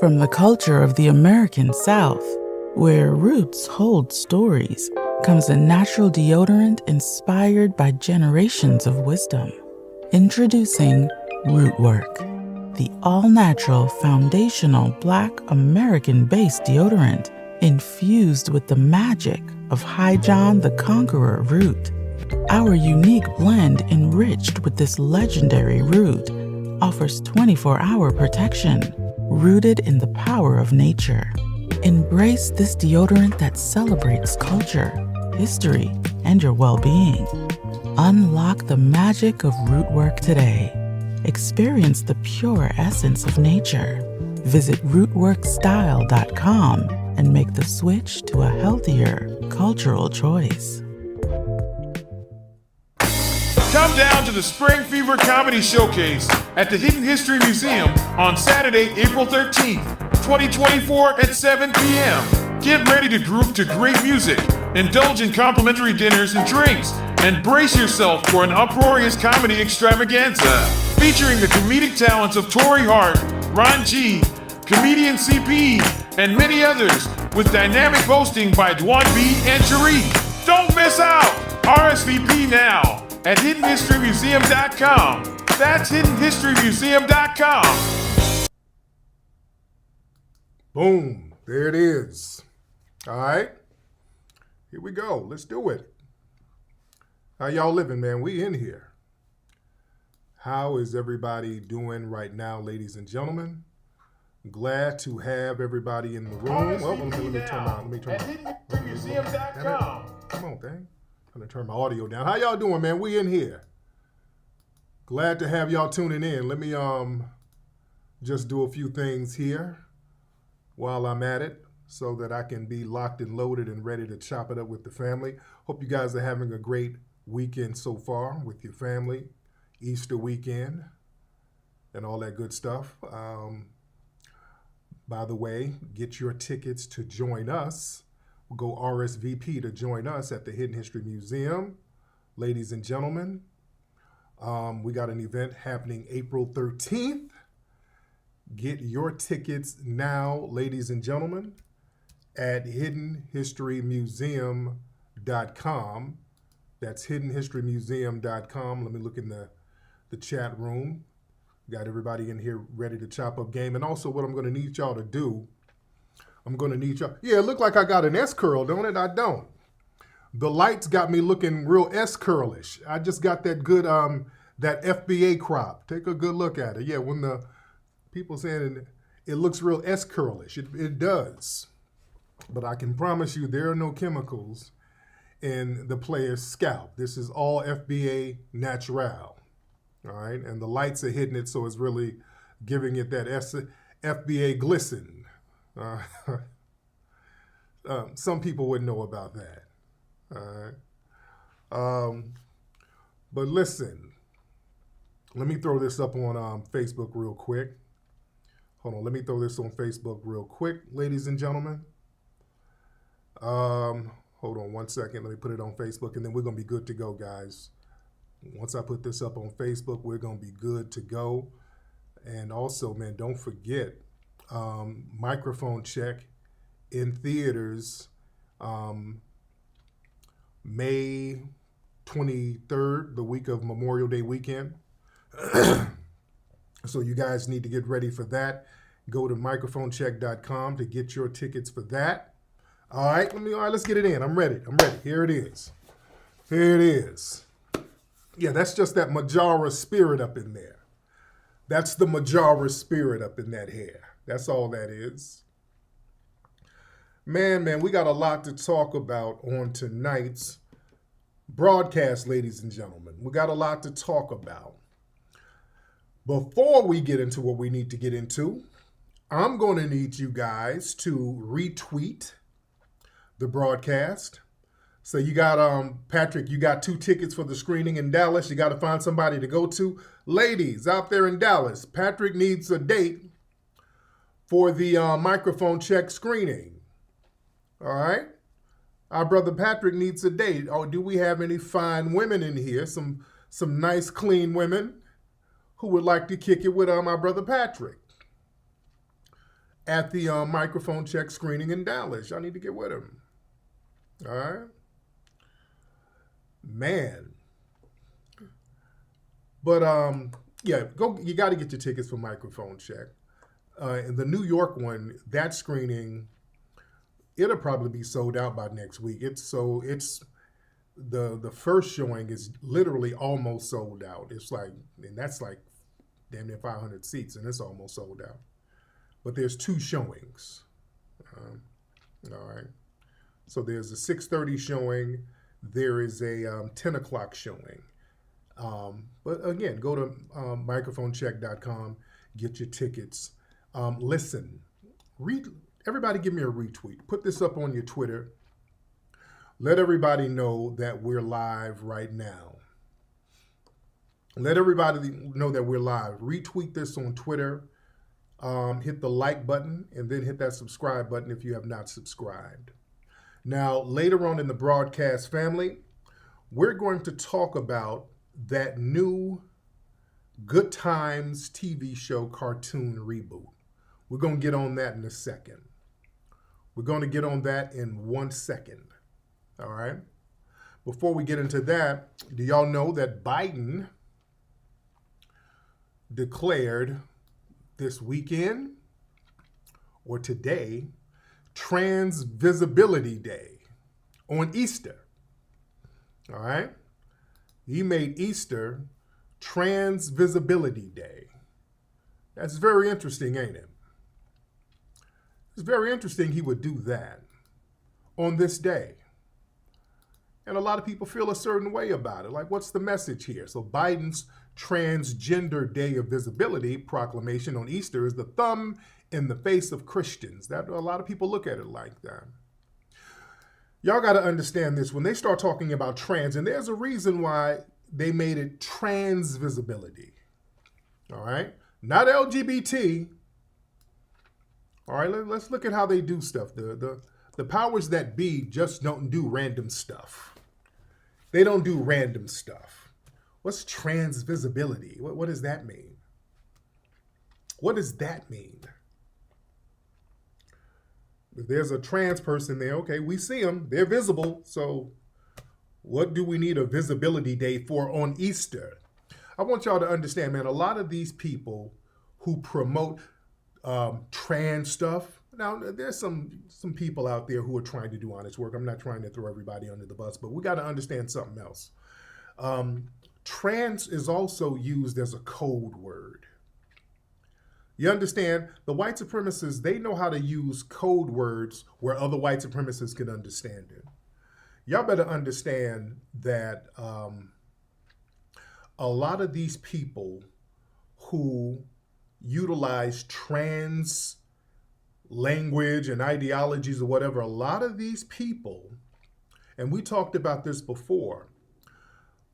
From the culture of the American South, where roots hold stories, comes a natural deodorant inspired by generations of wisdom. Introducing Rootwork, the all-natural, foundational Black American-based deodorant infused with the magic of High John the Conqueror root. Our unique blend, enriched with this legendary root, offers 24-hour protection, rooted in the power of nature. Embrace this deodorant that celebrates culture, history, and your well-being. Unlock the magic of Rootwork today. Experience the pure essence of nature. Visit rootworkstyle.com and make the switch to a healthier cultural choice. Come down to the Spring Fever Comedy Showcase at the Hidden History Museum on Saturday, April 13th, 2024 at 7 p.m. Get ready to groove to great music, indulge in complimentary dinners and drinks, and brace yourself for an uproarious comedy extravaganza featuring the comedic talents of Tori Hart, Ron G, comedian CP, and many others, with dynamic hosting by Dwan B and Tariq. Don't miss out! RSVP now at hiddenhistorymuseum.com. That's hiddenhistorymuseum.com. Boom. There it is. All right. Here we go. Let's do it. How y'all living, man? We in here. How is everybody doing right now, ladies and gentlemen? Glad to have everybody in the room. Well, let me turn my hiddenhistorymuseum.com. Come on, thing. I'm gonna turn my audio down. How y'all doing, man? We in here. Glad to have y'all tuning in. Let me just do a few things here while I'm at it so that I can be locked and loaded and ready to chop it up with the family. Hope you guys are having a great weekend so far with your family, Easter weekend, and all that good stuff. By the way, get your tickets to join us. Go RSVP to join us at the Hidden History Museum. Ladies and gentlemen, we got an event happening April 13th. Get your tickets now, ladies and gentlemen, at hiddenhistorymuseum.com. That's hiddenhistorymuseum.com. Let me look in the chat room. Got everybody in here ready to chop up game. And also what I'm going to need y'all to do, I'm going to need y'all. Yeah, it looked like I got an S-curl, don't it? I don't. The lights got me looking real S-curlish. I just got that good, that FBA crop. Take a good look at it. Yeah, when the people saying it looks real S-curlish, it does. But I can promise you there are no chemicals in the player's scalp. This is all FBA natural. All right, and the lights are hitting it, so it's really giving it that FBA glisten. Some people wouldn't know about that. All right. But listen, let me throw this up on Facebook real quick. Hold on, let me throw this on Facebook real quick, ladies and gentlemen. Hold on one second. Let me put it on Facebook, and then we're going to be good to go, guys. Once I put this up on Facebook, we're going to be good to go. And also, man, don't forget, microphone check in theaters May 23rd, the week of Memorial Day weekend. So you guys need to get ready for that. Go to microphonecheck.com to get your tickets for that. All right, let's get it in. I'm ready. Here it is. Yeah, that's just that Majara spirit up in there. That's the Majara spirit up in that hair. That's all that is. Man, we got a lot to talk about on tonight's broadcast, ladies and gentlemen. We got a lot to talk about. Before we get into what we need to get into, I'm going to need you guys to retweet the broadcast. So you got, Patrick, you got 2 tickets for the screening in Dallas. You got to find somebody to go to. Ladies out there in Dallas, Patrick needs a date for the microphone check screening. All right? Our brother Patrick needs a date. Oh, do we have any fine women in here? Some nice, clean women who would like to kick it with my brother Patrick. at the microphone check screening in Dallas. Y'all need to get with him. All right? Man. But yeah, go. You got to get your tickets for microphone check. And the New York one, that screening, it'll probably be sold out by next week. It's the first showing is literally almost sold out. It's like, and that's like damn near 500 seats, and it's almost sold out. But there's 2 showings. All right. So there's a 6:30 showing. There is a 10 o'clock showing. But again, go to microphonecheck.com, get your tickets. Listen, everybody give me a retweet. Put this up on your Twitter. Let everybody know that we're live right now. Let everybody know that we're live. Retweet this on Twitter. Hit the like button and then hit that subscribe button if you have not subscribed. Now, later on in the broadcast family, we're going to talk about that new Good Times TV show cartoon reboot. We're going to get on that in a second. We're going to get on that in 1 second. All right? Before we get into that, do y'all know that Biden declared this weekend or today Trans Visibility Day on Easter? All right? He made Easter Trans Visibility Day. That's very interesting, ain't it? It's very interesting he would do that on this day. And a lot of people feel a certain way about it. Like, what's the message here? So Biden's Transgender Day of Visibility proclamation on Easter is the thumb in the face of Christians. That a lot of people look at it like that. Y'all got to understand this. When they start talking about trans, and there's a reason why they made it trans visibility. All right? Not LGBT. All right, let's look at how they do stuff. The powers that be just don't do random stuff. They don't do random stuff. What's trans visibility? What does that mean? What does that mean? If there's a trans person there, okay, we see them. They're visible. So what do we need a visibility day for on Easter? I want y'all to understand, man, a lot of these people who promote trans stuff. Now, there's some people out there who are trying to do honest work. I'm not trying to throw everybody under the bus, but we got to understand something else. Trans is also used as a code word. You understand? The white supremacists, they know how to use code words where other white supremacists can understand it. Y'all better understand that a lot of these people who utilize trans language and ideologies or whatever, a lot of these people, and we talked about this before,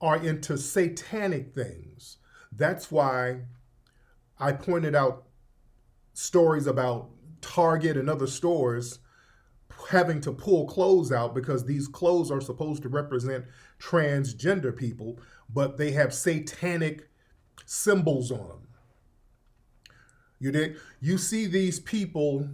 are into satanic things. That's why I pointed out stories about Target and other stores having to pull clothes out because these clothes are supposed to represent transgender people, but they have satanic symbols on them. You dig? You see these people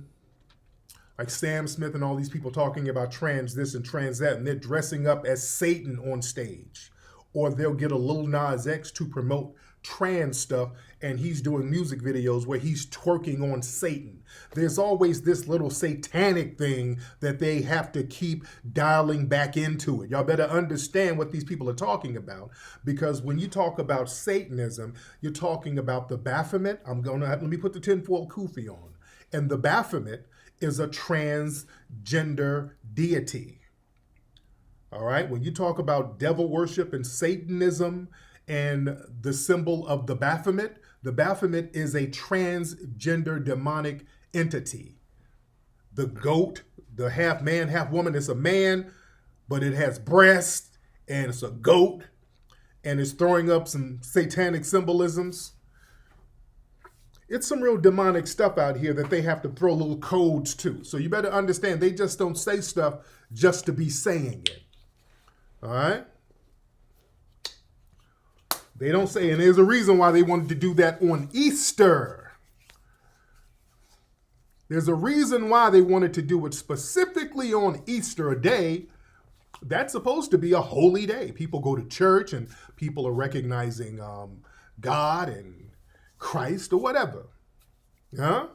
like Sam Smith and all these people talking about trans this and trans that, and they're dressing up as Satan on stage. Or they'll get a Lil Nas X to promote trans stuff, and he's doing music videos where he's twerking on Satan. There's always this little satanic thing that they have to keep dialing back into it. Y'all better understand what these people are talking about, because when you talk about Satanism, you're talking about the Baphomet. Let me put the tinfoil kufi on. And the Baphomet is a transgender deity. All right, when you talk about devil worship and Satanism and the symbol of the Baphomet is a transgender demonic entity. The goat, the half man, half woman, it's a man, but it has breasts and it's a goat and it's throwing up some satanic symbolisms. It's some real demonic stuff out here that they have to throw little codes to. So you better understand, they just don't say stuff just to be saying it. All right? They don't say, and there's a reason why they wanted to do that on Easter. There's a reason why they wanted to do it specifically on Easter, a day that's supposed to be a holy day. People go to church and people are recognizing God and Christ or whatever. Yeah?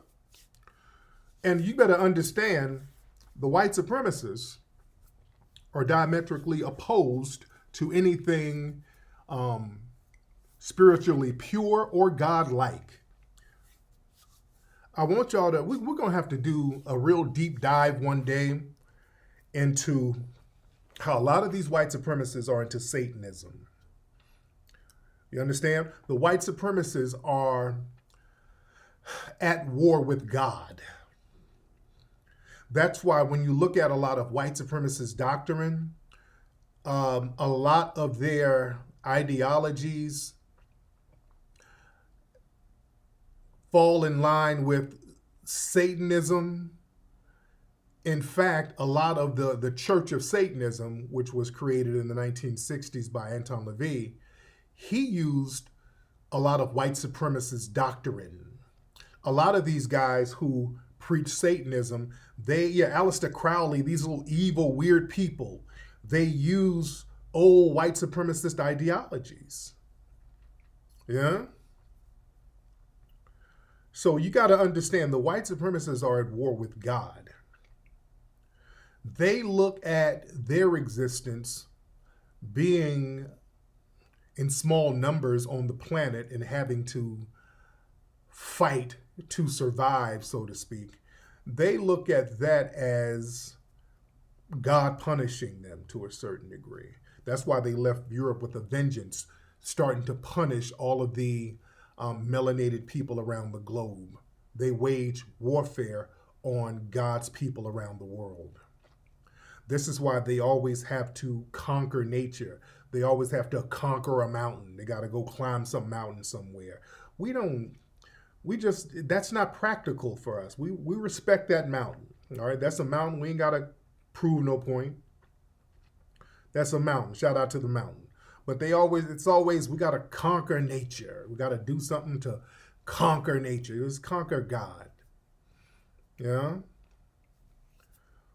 And you better understand the white supremacists are diametrically opposed to anything spiritually pure or godlike. I want y'all to, we're going to have to do a real deep dive one day into how a lot of these white supremacists are into Satanism. You understand? The white supremacists are at war with God. That's why when you look at a lot of white supremacist doctrine, a lot of their ideologies fall in line with Satanism. In fact, a lot of the Church of Satanism, which was created in the 1960s by Anton LaVey, he used a lot of white supremacist doctrine. A lot of these guys who preach Satanism, Aleister Crowley, these little evil, weird people, they use old white supremacist ideologies. Yeah? So you got to understand the white supremacists are at war with God. They look at their existence being in small numbers on the planet and having to fight to survive, so to speak. They look at that as God punishing them to a certain degree. That's why they left Europe with a vengeance, starting to punish all of the melanated people around the globe. They wage warfare on God's people around the world. This is why they always have to conquer nature. They always have to conquer a mountain. They got to go climb some mountain somewhere. That's not practical for us. We respect that mountain. All right, that's a mountain. We ain't got to prove no point. That's a mountain. Shout out to the mountain. But it's always, we got to conquer nature. We got to do something to conquer nature. Just conquer God. Yeah?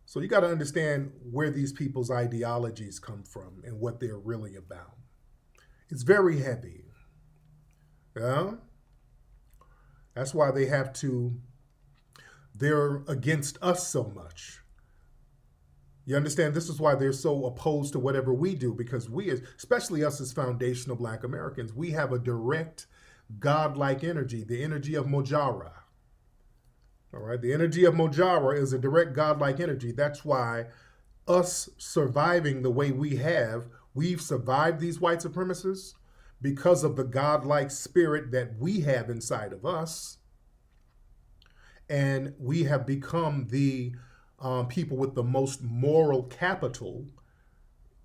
So you got to understand where these people's ideologies come from and what they're really about. It's very heavy. Yeah? That's why they're against us so much. You understand? This is why they're so opposed to whatever we do, because especially us as foundational Black Americans, we have a direct godlike energy, the energy of Mojara. All right, the energy of Mojara is a direct godlike energy. That's why us surviving the way we've survived these white supremacists because of the godlike spirit that we have inside of us. And we have become the people with the most moral capital.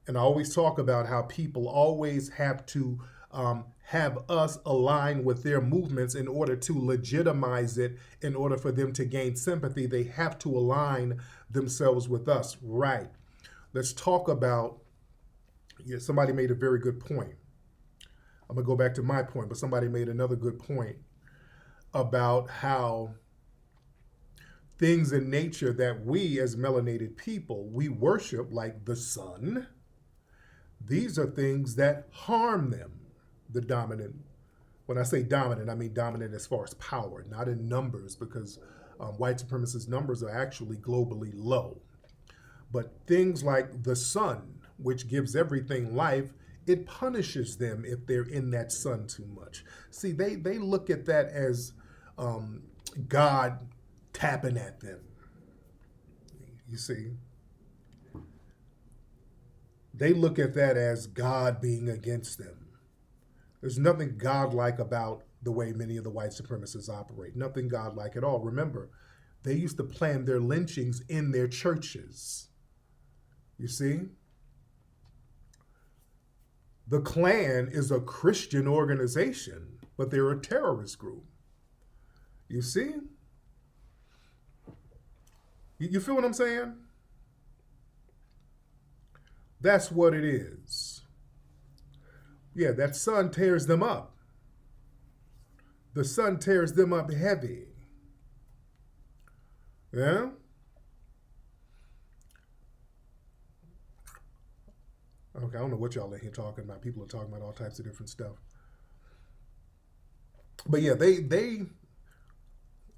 And I always talk about how people always have to have us align with their movements in order to legitimize it, in order for them to gain sympathy. They have to align themselves with us. Right. Let's talk about, somebody made a very good point. I'm going to go back to my point, but somebody made another good point about how things in nature that we as melanated people, we worship, like the sun, these are things that harm them. The dominant, when I say dominant, I mean dominant as far as power, not in numbers, because white supremacist numbers are actually globally low. But things like the sun, which gives everything life, it punishes them if they're in that sun too much. See, they look at that as God tapping at them. You see? They look at that as God being against them. There's nothing godlike about the way many of the white supremacists operate. Nothing godlike at all. Remember, they used to plan their lynchings in their churches. You see? The Klan is a Christian organization, but they're a terrorist group. You see? You feel what I'm saying? That's what it is. Yeah, that sun tears them up. The sun tears them up heavy. Yeah? Okay, I don't know what y'all in here talking about. People are talking about all types of different stuff. But yeah, they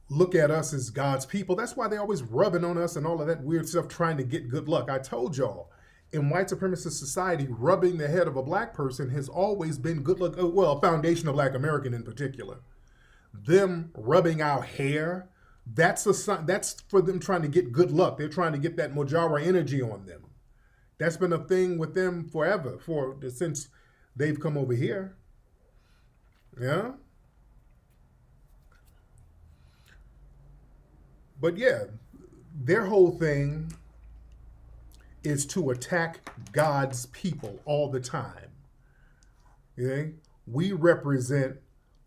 look at us as God's people. That's why they're always rubbing on us and all of that weird stuff, trying to get good luck. I told y'all, in white supremacist society, rubbing the head of a black person has always been good luck. Well, a foundation of Black American in particular. Them rubbing our hair, that's for them trying to get good luck. They're trying to get that Mojara energy on them. That's been a thing with them forever, since they've come over here. Yeah? But yeah, their whole thing is to attack God's people all the time. Okay? We represent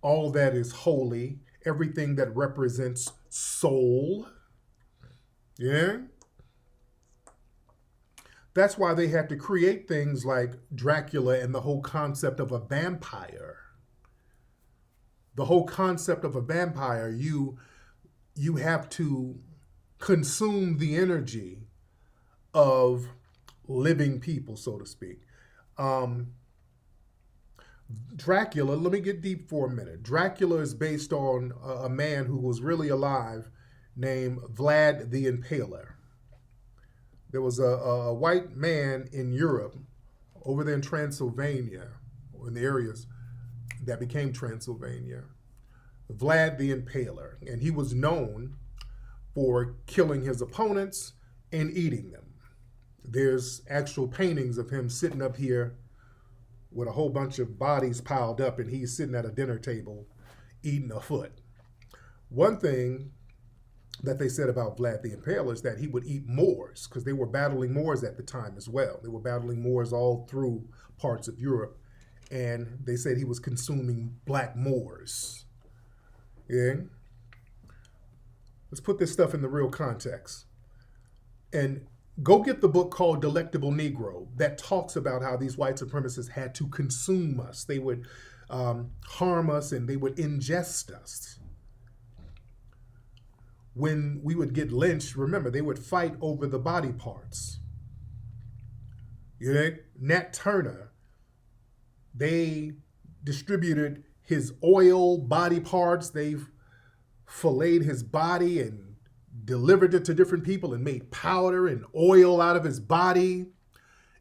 all that is holy, everything that represents soul. Yeah? That's why they had to create things like Dracula and the whole concept of a vampire. The whole concept of a vampire, you have to consume the energy of living people, so to speak. Dracula, let me get deep for a minute. Dracula is based on a man who was really alive named Vlad the Impaler. There was a white man in Europe, over there in Transylvania, or in the areas that became Transylvania, Vlad the Impaler, and he was known for killing his opponents and eating them. There's actual paintings of him sitting up here with a whole bunch of bodies piled up, and he's sitting at a dinner table eating a foot. One thing that they said about Vlad the Impaler is that he would eat Moors, because they were battling Moors at the time as well. They were battling Moors all through parts of Europe, and they said he was consuming black Moors. Yeah? Let's put this stuff in the real context. And go get the book called Delectable Negro that talks about how these white supremacists had to consume us. They would harm us and they would ingest us. When we would get lynched, remember, they would fight over the body parts. You know, Nat Turner, they distributed his oil body parts. They've filleted his body and delivered it to different people and made powder and oil out of his body.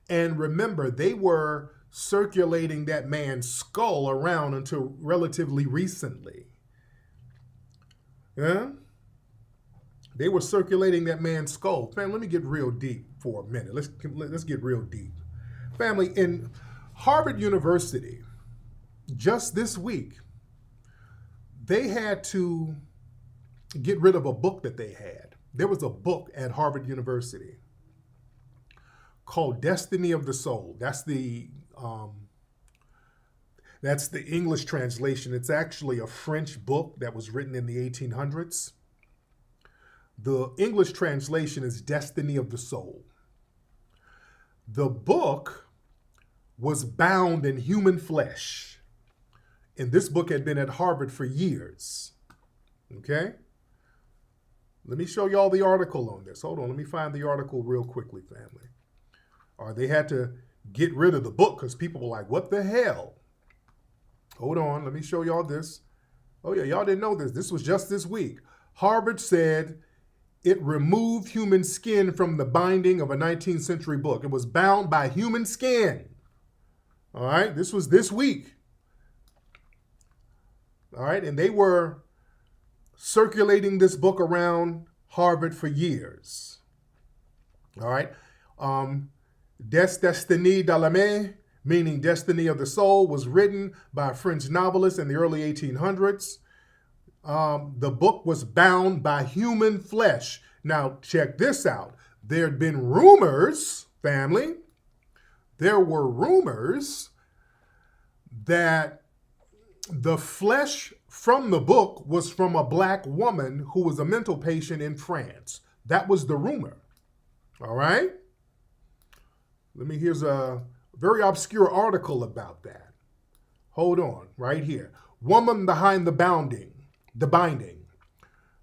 And remember, they were circulating that man's skull around until relatively recently. Yeah? They were circulating that man's skull. Fam, let me get real deep for a minute. Let's get real deep. Family, in Harvard University, just this week, they had to get rid of a book that they had. There was a book at Harvard University called Destiny of the Soul. That's the English translation. It's actually a French book that was written in the 1800s. The English translation is Destiny of the Soul. The book was bound in human flesh. And this book had been at Harvard for years. Okay? Let me show y'all the article on this. Hold on, let me find the article real quickly, family. They had to get rid of the book because people were like, what the hell? Hold on, let me show y'all this. Oh yeah, y'all didn't know this. This was just this week. Harvard said it removed human skin from the binding of a 19th century book. It was bound by human skin. All right, this was this week. All right, and they were circulating this book around Harvard for years. All right, Des Destinées de l'Âme, meaning Destiny of the Soul, was written by a French novelist in the early 1800s. The book was bound by human flesh. Now, check this out. There had been rumors, family, there were rumors that the flesh from the book was from a black woman who was a mental patient in France. That was the rumor. All right? Here's a very obscure article about that. Hold on, right here. Woman behind the binding.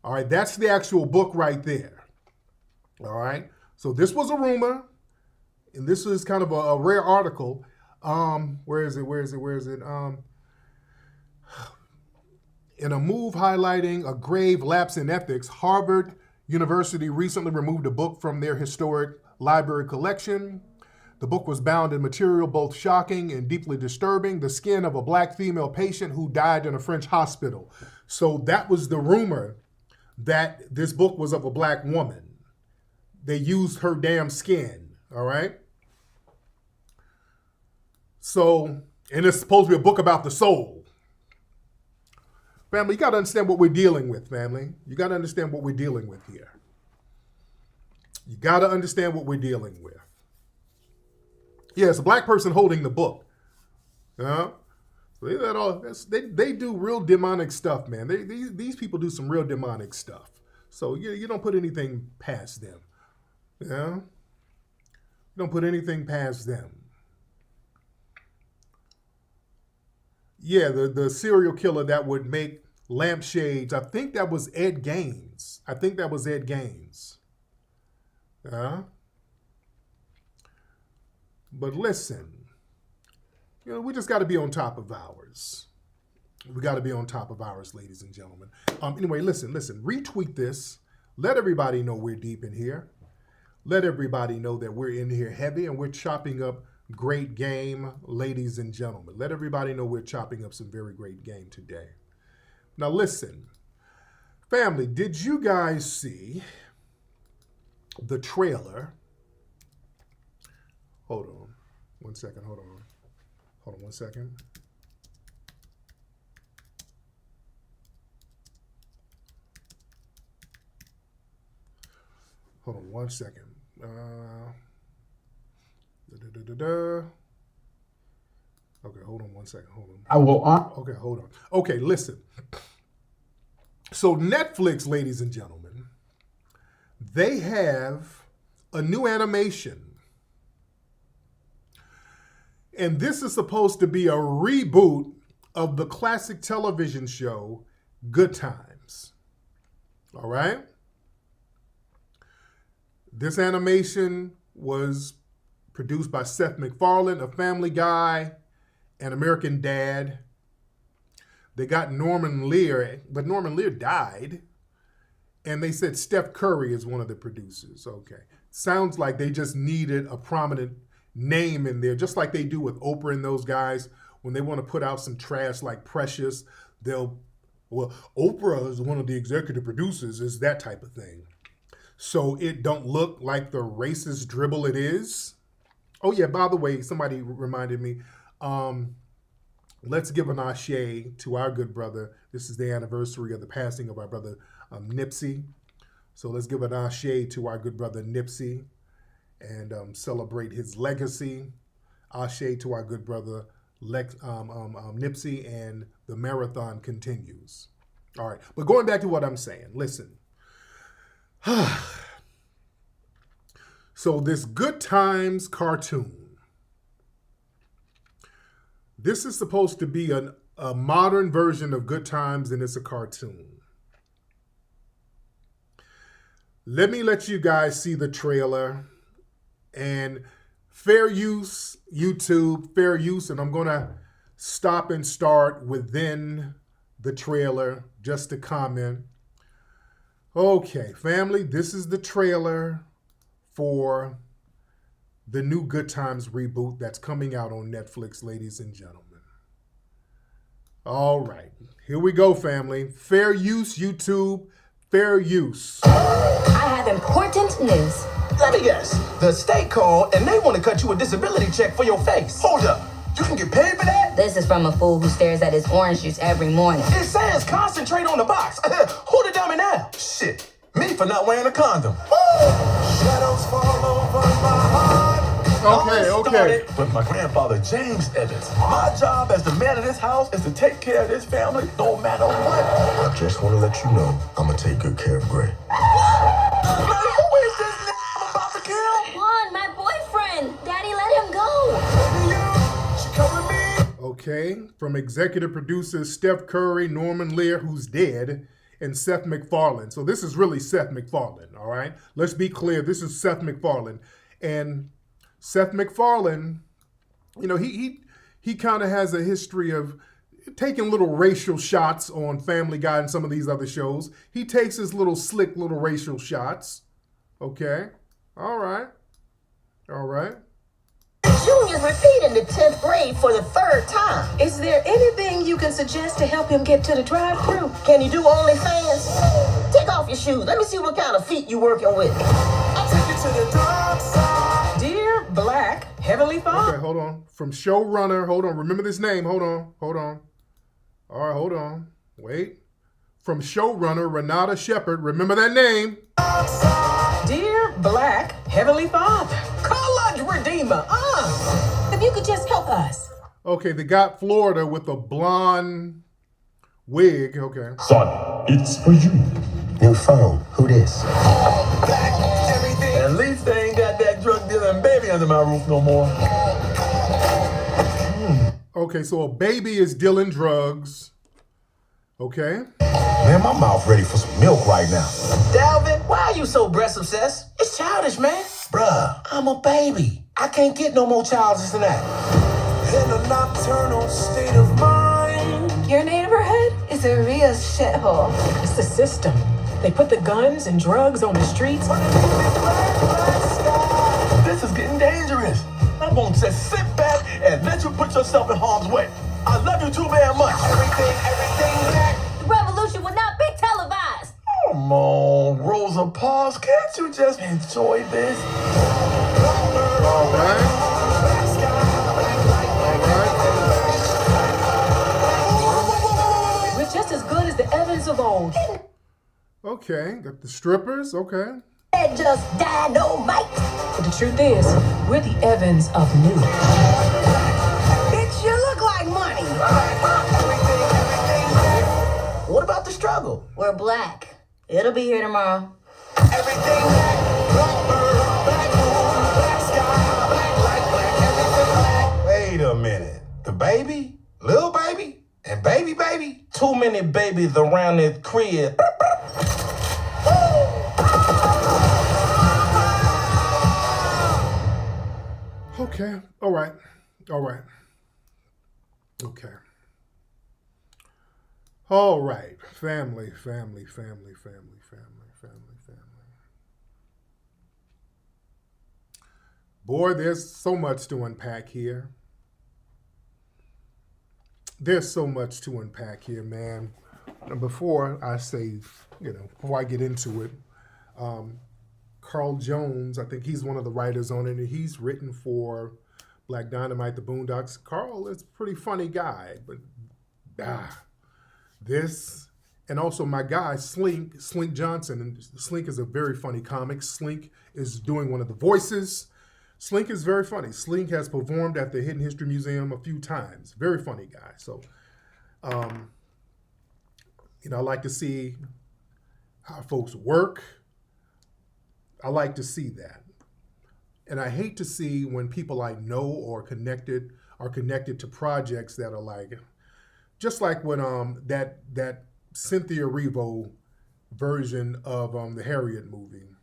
All right, that's the actual book right there. All right. So this was a rumor, and this is kind of a rare article. Where is it? In a move highlighting a grave lapse in ethics, Harvard University recently removed a book from their historic library collection. The book was bound in material both shocking and deeply disturbing, the skin of a black female patient who died in a French hospital. So that was the rumor, that this book was of a black woman. They used her damn skin, all right? So, and it's supposed to be a book about the soul. Family, you got to understand what we're dealing with, family. You got to understand what we're dealing with here. You got to understand what we're dealing with. Yeah, it's a black person holding the book. So they do real demonic stuff, man. These people do some real demonic stuff. So you don't put anything past them. Yeah? You don't put anything past them. Yeah, the serial killer that would make lampshades, I think that was Ed Gaines. Yeah? But listen, we just got to be on top of ours. We got to be on top of ours, ladies and gentlemen. Anyway, listen, retweet this. Let everybody know we're deep in here. Let everybody know that we're in here heavy and we're chopping up great game, ladies and gentlemen. Let everybody know we're chopping up some very great game today. Now listen, family, did you guys see the trailer? Hold on one second. Hold on one second. Hold on one second. Okay, hold on one second. Hold on. Okay, hold on. Okay, listen. So Netflix, ladies and gentlemen, they have a new animation. And this is supposed to be a reboot of the classic television show, Good Times. All right? This animation was produced by Seth MacFarlane of Family Guy and American Dad. They got Norman Lear, but Norman Lear died. And they said Steph Curry is one of the producers. Okay. Sounds like they just needed a prominent name in there, just like they do with Oprah and those guys. When they want to put out some trash like Precious, Oprah is one of the executive producers, is that type of thing. So it don't look like the racist dribble it is. Oh yeah, by the way, somebody reminded me, let's give an ashe to our good brother. This is the anniversary of the passing of our brother Nipsey. So let's give an ashe to our good brother Nipsey and celebrate his legacy. Ashe to our good brother Nipsey, and the marathon continues. All right, but going back to what I'm saying, listen. So this Good Times cartoon, this is supposed to be a modern version of Good Times, and it's a cartoon. Let me let you guys see the trailer. And fair use, YouTube, fair use. And I'm going to stop and start within the trailer just to comment. Okay, family, this is the trailer for the new Good Times reboot that's coming out on Netflix, ladies and gentlemen. All right, here we go, family. Fair use, YouTube, fair use. I have important news. Let me guess. The state called and they want to cut you a disability check for your face. Hold up. You can get paid for that? This is from a fool who stares at his orange juice every morning. It says concentrate on the box. Who the dummy now? Shit. Me for not wearing a condom. Shadows fall over my heart. Okay. With my grandfather, James Evans. My job as the man of this house is to take care of this family no matter what. I just want to let you know I'm going to take good care of Gray. Man, who is this I'm about to kill? Juan, my boyfriend. Daddy, let him go. She come with me. Okay, from executive producers Steph Curry, Norman Lear, who's dead, and Seth MacFarlane. So this is really Seth MacFarlane, all right? Let's be clear, this is Seth MacFarlane. And Seth MacFarlane, you know, he kind of has a history of taking little racial shots on Family Guy and some of these other shows. He takes his little slick little racial shots. Okay. All right. Junior's repeating the 10th grade for the 3rd time. Is there anything you can suggest to help him get to the drive-thru? Can you do OnlyFans? Take off your shoes. Let me see what kind of feet you working with. I'll take you to the dark side. Dear Black Heavenly Father. Okay, hold on. From showrunner, hold on. Remember this name. Hold on. All right, hold on. Wait. From showrunner Renata Shepard. Remember that name. Dear Black Heavenly Father. College Redeemer. If you could just help us. Okay, they got Florida with a blonde wig. Okay. Son, it's for you. New phone. Who this? At least they ain't got that drug dealing baby under my roof no more. Okay, so a baby is dealing drugs. Okay. Man, my mouth ready for some milk right now. Dalvin, why are you so breast obsessed? It's childish, man. Bruh, I'm a baby. I can't get no more childish than that. In a nocturnal state of mind. Your neighborhood is a real shithole. It's the system. They put the guns and drugs on the streets. This is getting dangerous. I'm gonna just sit back and let you put yourself in harm's way. I love you too very much. Everything back. The revolution will not be televised. Come on, Rosa Parks, can't you just enjoy this? All right. We're just as good as the Evans of old. Okay, got the strippers. Okay. That just dynamite. But the truth is, we're the Evans of new. Bitch, you look like money. What about the struggle? We're black. It'll be here tomorrow. Everything black, blackbird, black moon, black sky, black, everything black. Wait a minute. The baby? Little baby? And baby? Too many babies around this crib. Okay. All right. Okay. All right. Family. Boy, there's so much to unpack here. Man. And before I say, before I get into it, Carl Jones, I think he's one of the writers on it, and he's written for Black Dynamite, The Boondocks. Carl is a pretty funny guy, but this, and also my guy, Slink Johnson, and Slink is a very funny comic. Slink is doing one of the voices. Slink is very funny. Slink has performed at the Hidden History Museum a few times. Very funny guy. So, I like to see how folks work. I like to see that. And I hate to see when people I know or are connected to projects that are like, just like when that Cynthia Erivo version of the Harriet movie.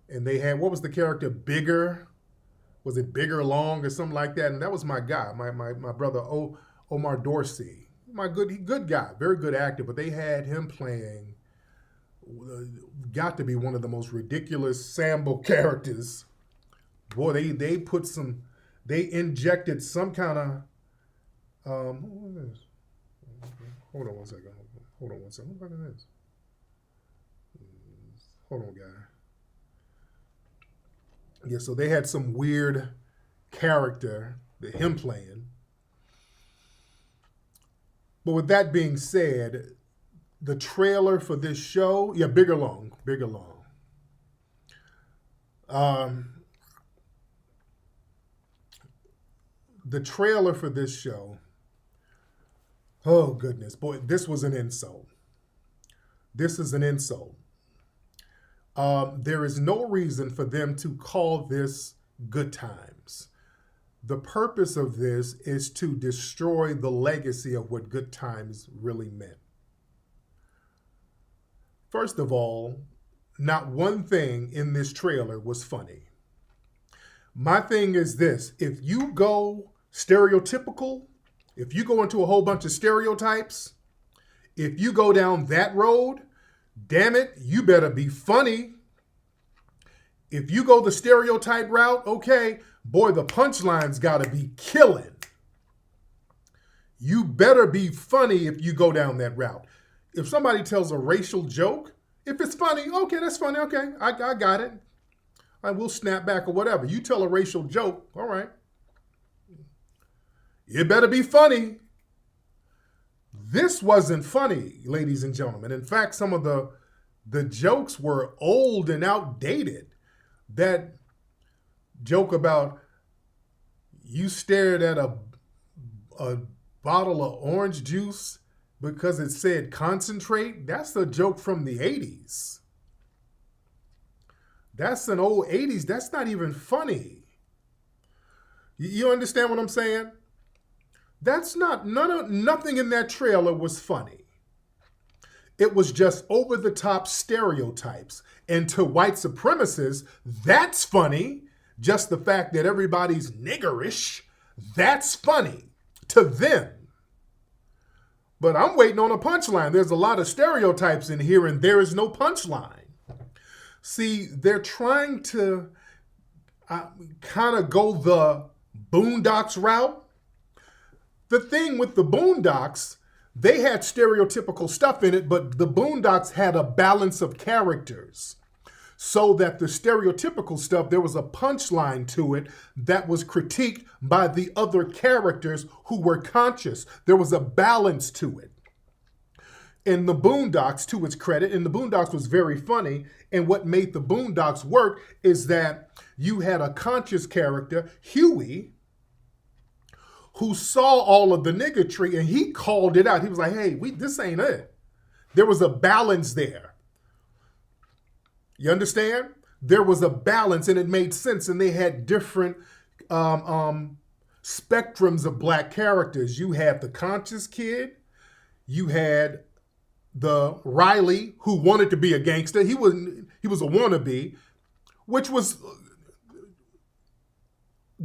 And they had, what was the character, Bigger? Was it Bigger Long or something like that? And that was my guy, my brother Omar Dorsey. My good guy, very good actor, but they had him playing got to be one of the most ridiculous Sambo characters. Boy, they injected some kind of hold on one second. What about this? Hold on, guy. Yeah, so they had some weird character, him playing. But with that being said, the trailer for this show, Bigger Long. The trailer for this show, oh goodness, boy, this was an insult. This is an insult. There is no reason for them to call this Good Times. The purpose of this is to destroy the legacy of what Good Times really meant. First of all, not one thing in this trailer was funny. My thing is this: if you go stereotypical, if you go into a whole bunch of stereotypes, if you go down that road, damn it, you better be funny. If you go the stereotype route, okay, boy, the punchline's got to be killing. You better be funny if you go down that route. If somebody tells a racial joke, if it's funny, okay, that's funny, okay, I got it. I will snap back or whatever. You tell a racial joke, all right. It better be funny. This wasn't funny, ladies and gentlemen. In fact, some of the jokes were old and outdated. That joke about you stared at a bottle of orange juice because it said concentrate, that's a joke from the 80s. That's an old 80s. That's not even funny. You understand what I'm saying? That's not, nothing in that trailer was funny. It was just over-the-top stereotypes. And to white supremacists, that's funny. Just the fact that everybody's niggerish, that's funny to them. But I'm waiting on a punchline. There's a lot of stereotypes in here, and there is no punchline. See, they're trying to kind of go the Boondocks route. The thing with the Boondocks, they had stereotypical stuff in it, but the Boondocks had a balance of characters. So that the stereotypical stuff, there was a punchline to it that was critiqued by the other characters who were conscious. There was a balance to it. In the Boondocks, to its credit, and the Boondocks was very funny, and what made the Boondocks work is that you had a conscious character, Huey, who saw all of the niggatry and he called it out. He was like, hey, this ain't it. There was a balance there. You understand? There was a balance and it made sense, and they had different spectrums of black characters. You had the conscious kid. You had the Riley who wanted to be a gangster. He was a wannabe, which was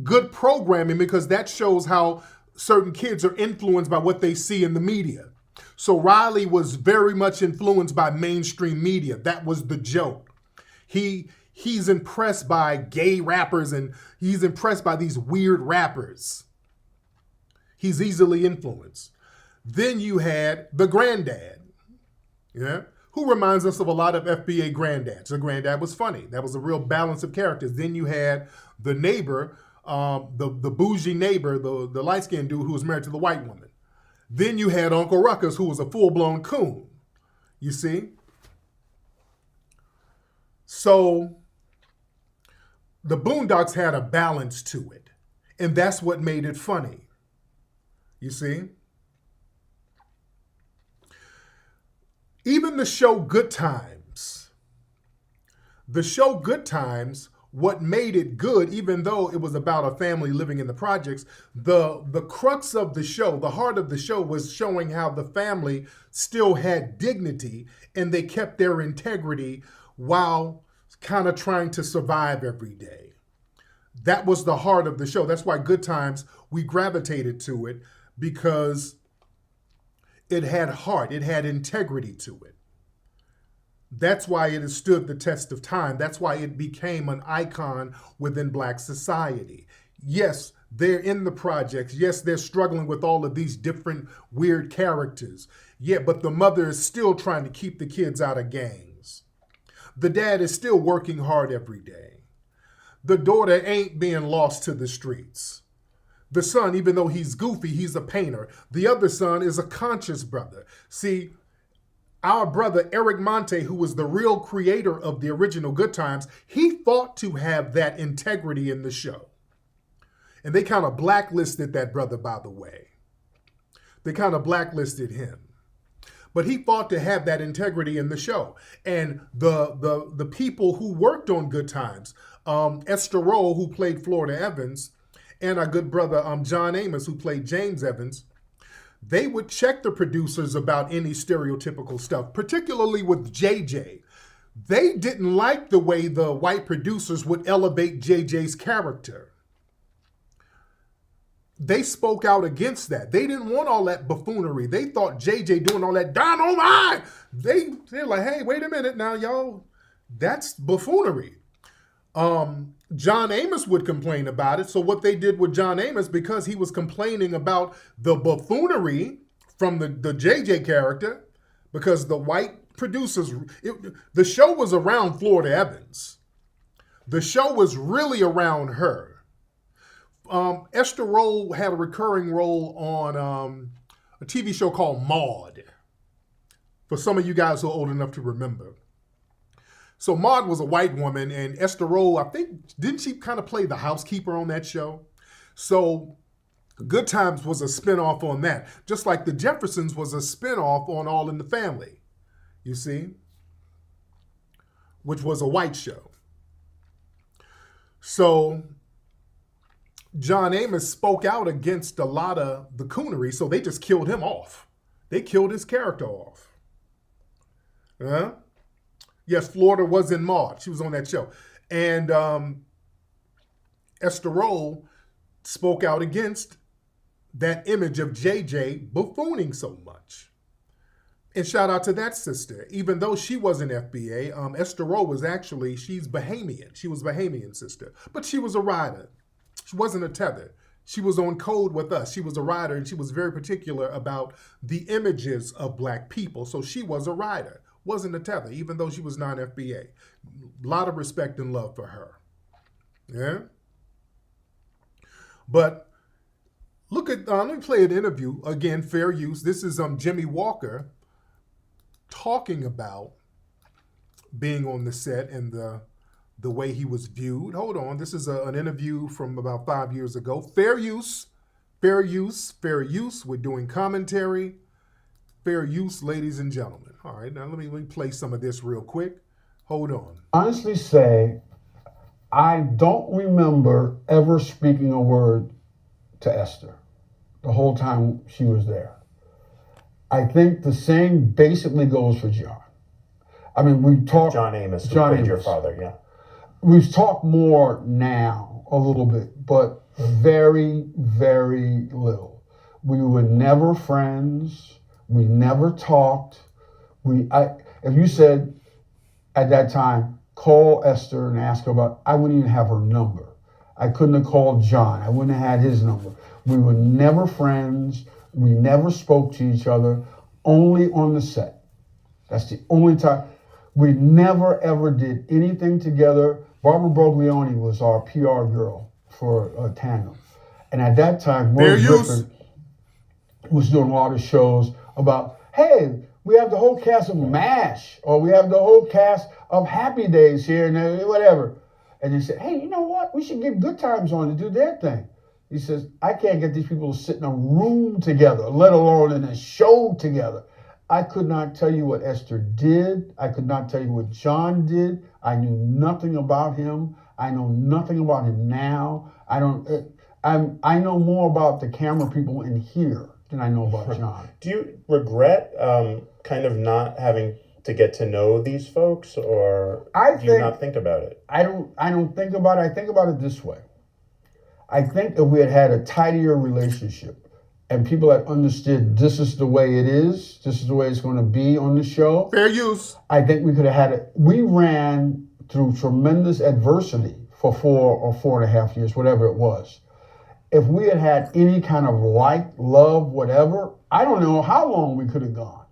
good programming because that shows how certain kids are influenced by what they see in the media. So Riley was very much influenced by mainstream media. That was the joke. He's impressed by gay rappers and he's impressed by these weird rappers. He's easily influenced. Then you had the granddad, who reminds us of a lot of FBA granddads. The granddad was funny. That was a real balance of characters. Then you had the neighbor, the bougie neighbor, the light-skinned dude who was married to the white woman. Then you had Uncle Ruckus, who was a full-blown coon. You see? So the Boondocks had a balance to it, and that's what made it funny. You see? Even the show Good Times, what made it good, even though it was about a family living in the projects, the crux of the show, the heart of the show was showing how the family still had dignity and they kept their integrity while kind of trying to survive every day. That was the heart of the show. That's why Good Times, we gravitated to it because it had heart, it had integrity to it. That's why it has stood the test of time. That's why it became an icon within Black society. Yes, they're in the projects. Yes, they're struggling with all of these different weird characters. Yeah, but the mother is still trying to keep the kids out of gangs. The dad is still working hard every day. The daughter ain't being lost to the streets. The son, even though he's goofy, he's a painter. The other son is a conscious brother. See, our brother Eric Monte, who was the real creator of the original Good Times, he fought to have that integrity in the show. And they kind of blacklisted that brother, by the way. They kind of blacklisted him. But he fought to have that integrity in the show. And the people who worked on Good Times, Esther Rowe, who played Florida Evans, and our good brother John Amos, who played James Evans, they would check the producers about any stereotypical stuff, particularly with JJ. They didn't like the way the white producers would elevate JJ's character. They spoke out against that. They didn't want all that buffoonery. They thought JJ doing all that dynamite. They're like, hey, wait a minute now, y'all. That's buffoonery. John Amos would complain about it. So what they did with John Amos, because he was complaining about the buffoonery from the JJ character, because the white producers, the show was around Florida Evans. The show was really around her. Esther Rolle had a recurring role on a TV show called Maude, for some of you guys who are old enough to remember. So Maude was a white woman, and Esther Rolle, I think, didn't she kind of play the housekeeper on that show? So Good Times was a spinoff on that, just like The Jeffersons was a spinoff on All in the Family, you see, which was a white show. So John Amos spoke out against a lot of the coonery, so they just killed him off. They killed his character off. Yes, Florida was in Maude. She was on that show. And Esther Rolle spoke out against that image of JJ buffooning so much. And shout out to that sister. Even though she wasn't FBA, Esther Rolle was actually, she's Bahamian. She was Bahamian sister. But she was a rider. She wasn't a tether. She was on code with us. She was a rider, and she was very particular about the images of black people. So she was a rider. Wasn't a tether, even though she was non-FBA. A lot of respect and love for her. Yeah? But look at, let me play an interview. Again, fair use. This is Jimmy Walker talking about being on the set and the way he was viewed. Hold on. This is an interview from about 5 years ago. Fair use. Fair use. Fair use. We're doing commentary. Fair use, ladies and gentlemen. All right, now let me play some of this real quick. Hold on. Honestly say, I don't remember ever speaking a word to Esther the whole time she was there. I think the same basically goes for John. I mean, we talked... John Amos, who John played Amos. your father, yeah. We've talked more now, a little bit, but very, very little. We were never friends. We never talked. If you said at that time, call Esther and ask her about, I wouldn't even have her number. I couldn't have called John. I wouldn't have had his number. We were never friends. We never spoke to each other, only on the set. That's the only time. We never, ever did anything together. Barbara Broglione was our PR girl for Tandem. And at that time, Rose Griffin was doing a lot of shows about, hey, we have the whole cast of MASH, or we have the whole cast of Happy Days here, and whatever. And he said, hey, you know what? We should get Good Times on to do their thing. He says, I can't get these people to sit in a room together, let alone in a show together. I could not tell you what Esther did. I could not tell you what John did. I knew nothing about him. I know nothing about him now. I know more about the camera people in here than I know about John. Do you regret kind of not having to get to know these folks, or do you not think about it? I don't think about it. I think about it this way. I think if we had had a tidier relationship and people had understood this is the way it is, this is the way it's going to be on the show. Fair use. I think we could have had it. We ran through tremendous adversity for 4 or 4.5 years, whatever it was. If we had had any kind of like, love, whatever, I don't know how long we could have gone.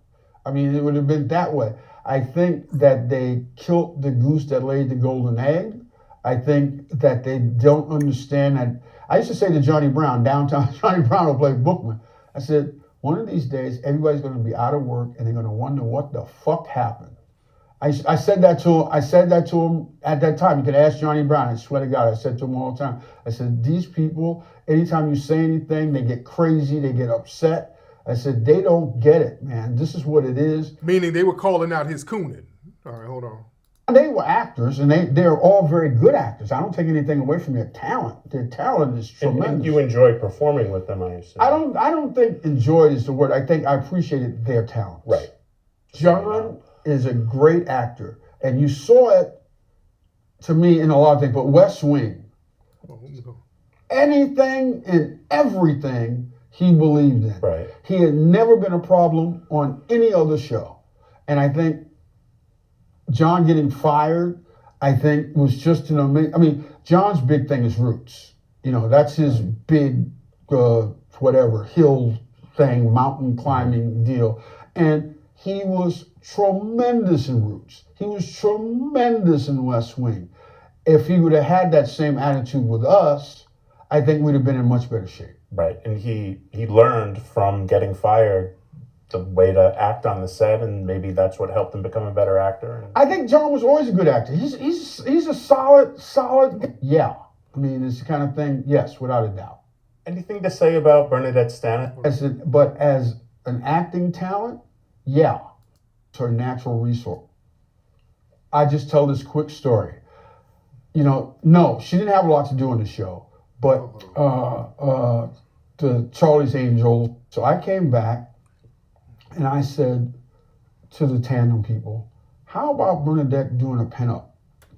I mean, it would have been that way. I think that they killed the goose that laid the golden egg. I think that they don't understand that. I used to say to Johnny Brown, downtown Johnny Brown will play Bookman. I said, one of these days, everybody's going to be out of work and they're going to wonder what the fuck happened. I said that to him. I said that to him at that time. You could ask Johnny Brown. I swear to God, I said to him all the time. I said, these people, anytime you say anything, they get crazy, they get upset. I said, they don't get it, man. This is what it is. Meaning they were calling out his cooning. All right, hold on. They were actors, and they're all very good actors. I don't take anything away from their talent. Their talent is tremendous. And you enjoy performing with them, I assume. I don't think enjoyed is the word. I think I appreciated their talent. Right. John is a great actor, and you saw it to me in a lot of things. But West Wing, anything and everything he believed in. Right. He had never been a problem on any other show, and I think John getting fired, I think, was just an amazing. I mean, John's big thing is Roots. You know, that's his big, whatever, hill thing, mountain climbing deal. And he was tremendous in Roots. He was tremendous in West Wing. If he would have had that same attitude with us, I think we'd have been in much better shape. Right. And he learned from getting fired the way to act on the set, and maybe that's what helped him become a better actor. I think John was always a good actor. He's a solid. Yeah, I mean, it's the kind of thing. Yes, without a doubt. Anything to say about Bernadette Stanek? But as an acting talent, yeah, it's her natural resource. I just tell this quick story. You know, no, she didn't have a lot to do on the show, but the Charlie's Angels. So I came back. And I said to the tandem people, how about Bernadette doing a pinup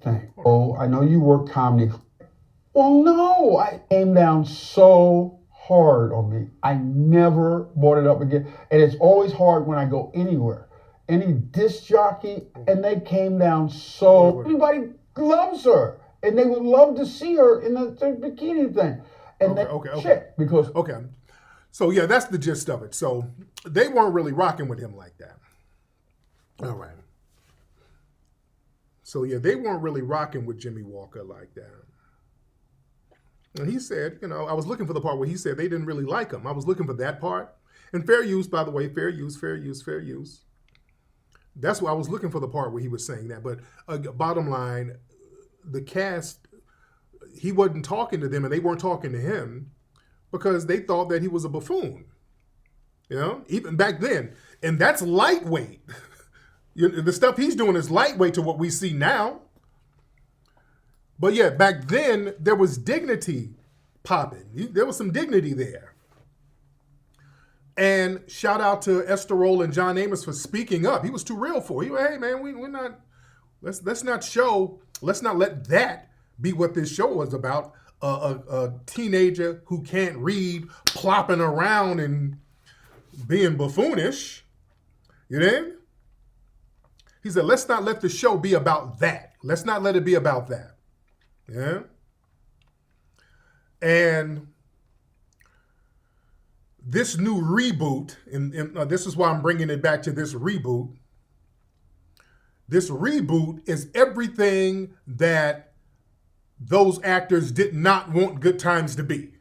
thing? Oh, I know you work comedy. Well, no, I came down so hard on me. I never brought it up again. And it's always hard when I go anywhere. Any disc jockey, and they came down so, everybody loves her. And they would love to see her in the bikini thing. And because So yeah, that's the gist of it. So they weren't really rocking with him like that. All right. So yeah, they weren't really rocking with Jimmy Walker like that. And he said, you know, I was looking for the part where he said they didn't really like him. I was looking for that part. And fair use, by the way, fair use. That's why I was looking for the part where he was saying that. But bottom line, the cast, he wasn't talking to them and they weren't talking to him because they thought that he was a buffoon, you know, even back then. And that's lightweight. The stuff he's doing is lightweight to what we see now. But yeah, back then, there was dignity popping. There was some dignity there. And shout out to Esterol and John Amos for speaking up. He was too real for it. He went, hey, man, we're not, let's not let that be what this show was about. A teenager who can't read, plopping around and being buffoonish. You know? He said, let's not let the show be about that. Let's not let it be about that. Yeah? And this new reboot, and this is why I'm bringing it back to this reboot. This reboot is everything that those actors did not want Good Times to be.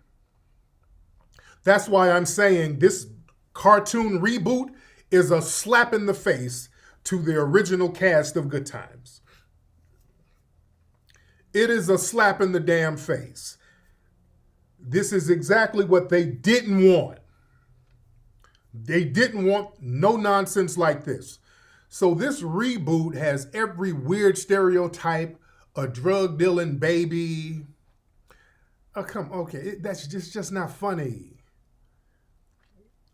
That's why I'm saying this cartoon reboot is a slap in the face to the original cast of Good Times. It is a slap in the damn face. This is exactly what they didn't want. They didn't want no nonsense like this. So this reboot has every weird stereotype, a drug dealing baby. That's just not funny.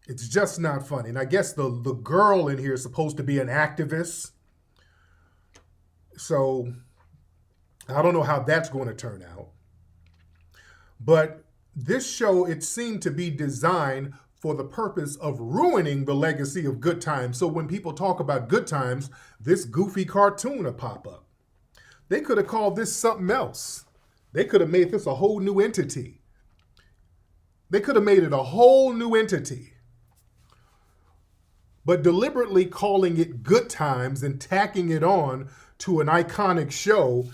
It's just not funny. And I guess the girl in here is supposed to be an activist. So I don't know how that's going to turn out. But this show, it seemed to be designed for the purpose of ruining the legacy of Good Times. So when people talk about Good Times, this goofy cartoon will pop up. They could have called this something else. They could have made this a whole new entity. They could have made it a whole new entity. But deliberately calling it Good Times and tacking it on to an iconic show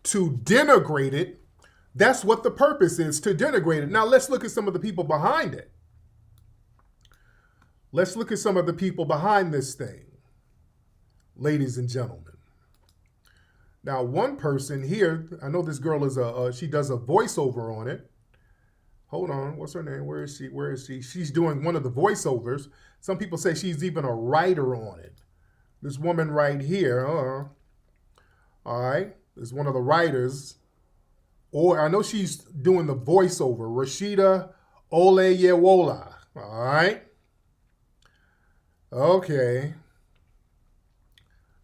to denigrate it, that's what the purpose is, to denigrate it. Now let's look at some of the people behind it. Let's look at some of the people behind this thing, ladies and gentlemen. Now, one person here, I know this girl is she does a voiceover on it. Hold on, what's her name? Where is she? She's doing one of the voiceovers. Some people say she's even a writer on it. This woman right here, all right, is one of the writers, or I know she's doing the voiceover, Rashida Oleyewola, all right? Okay.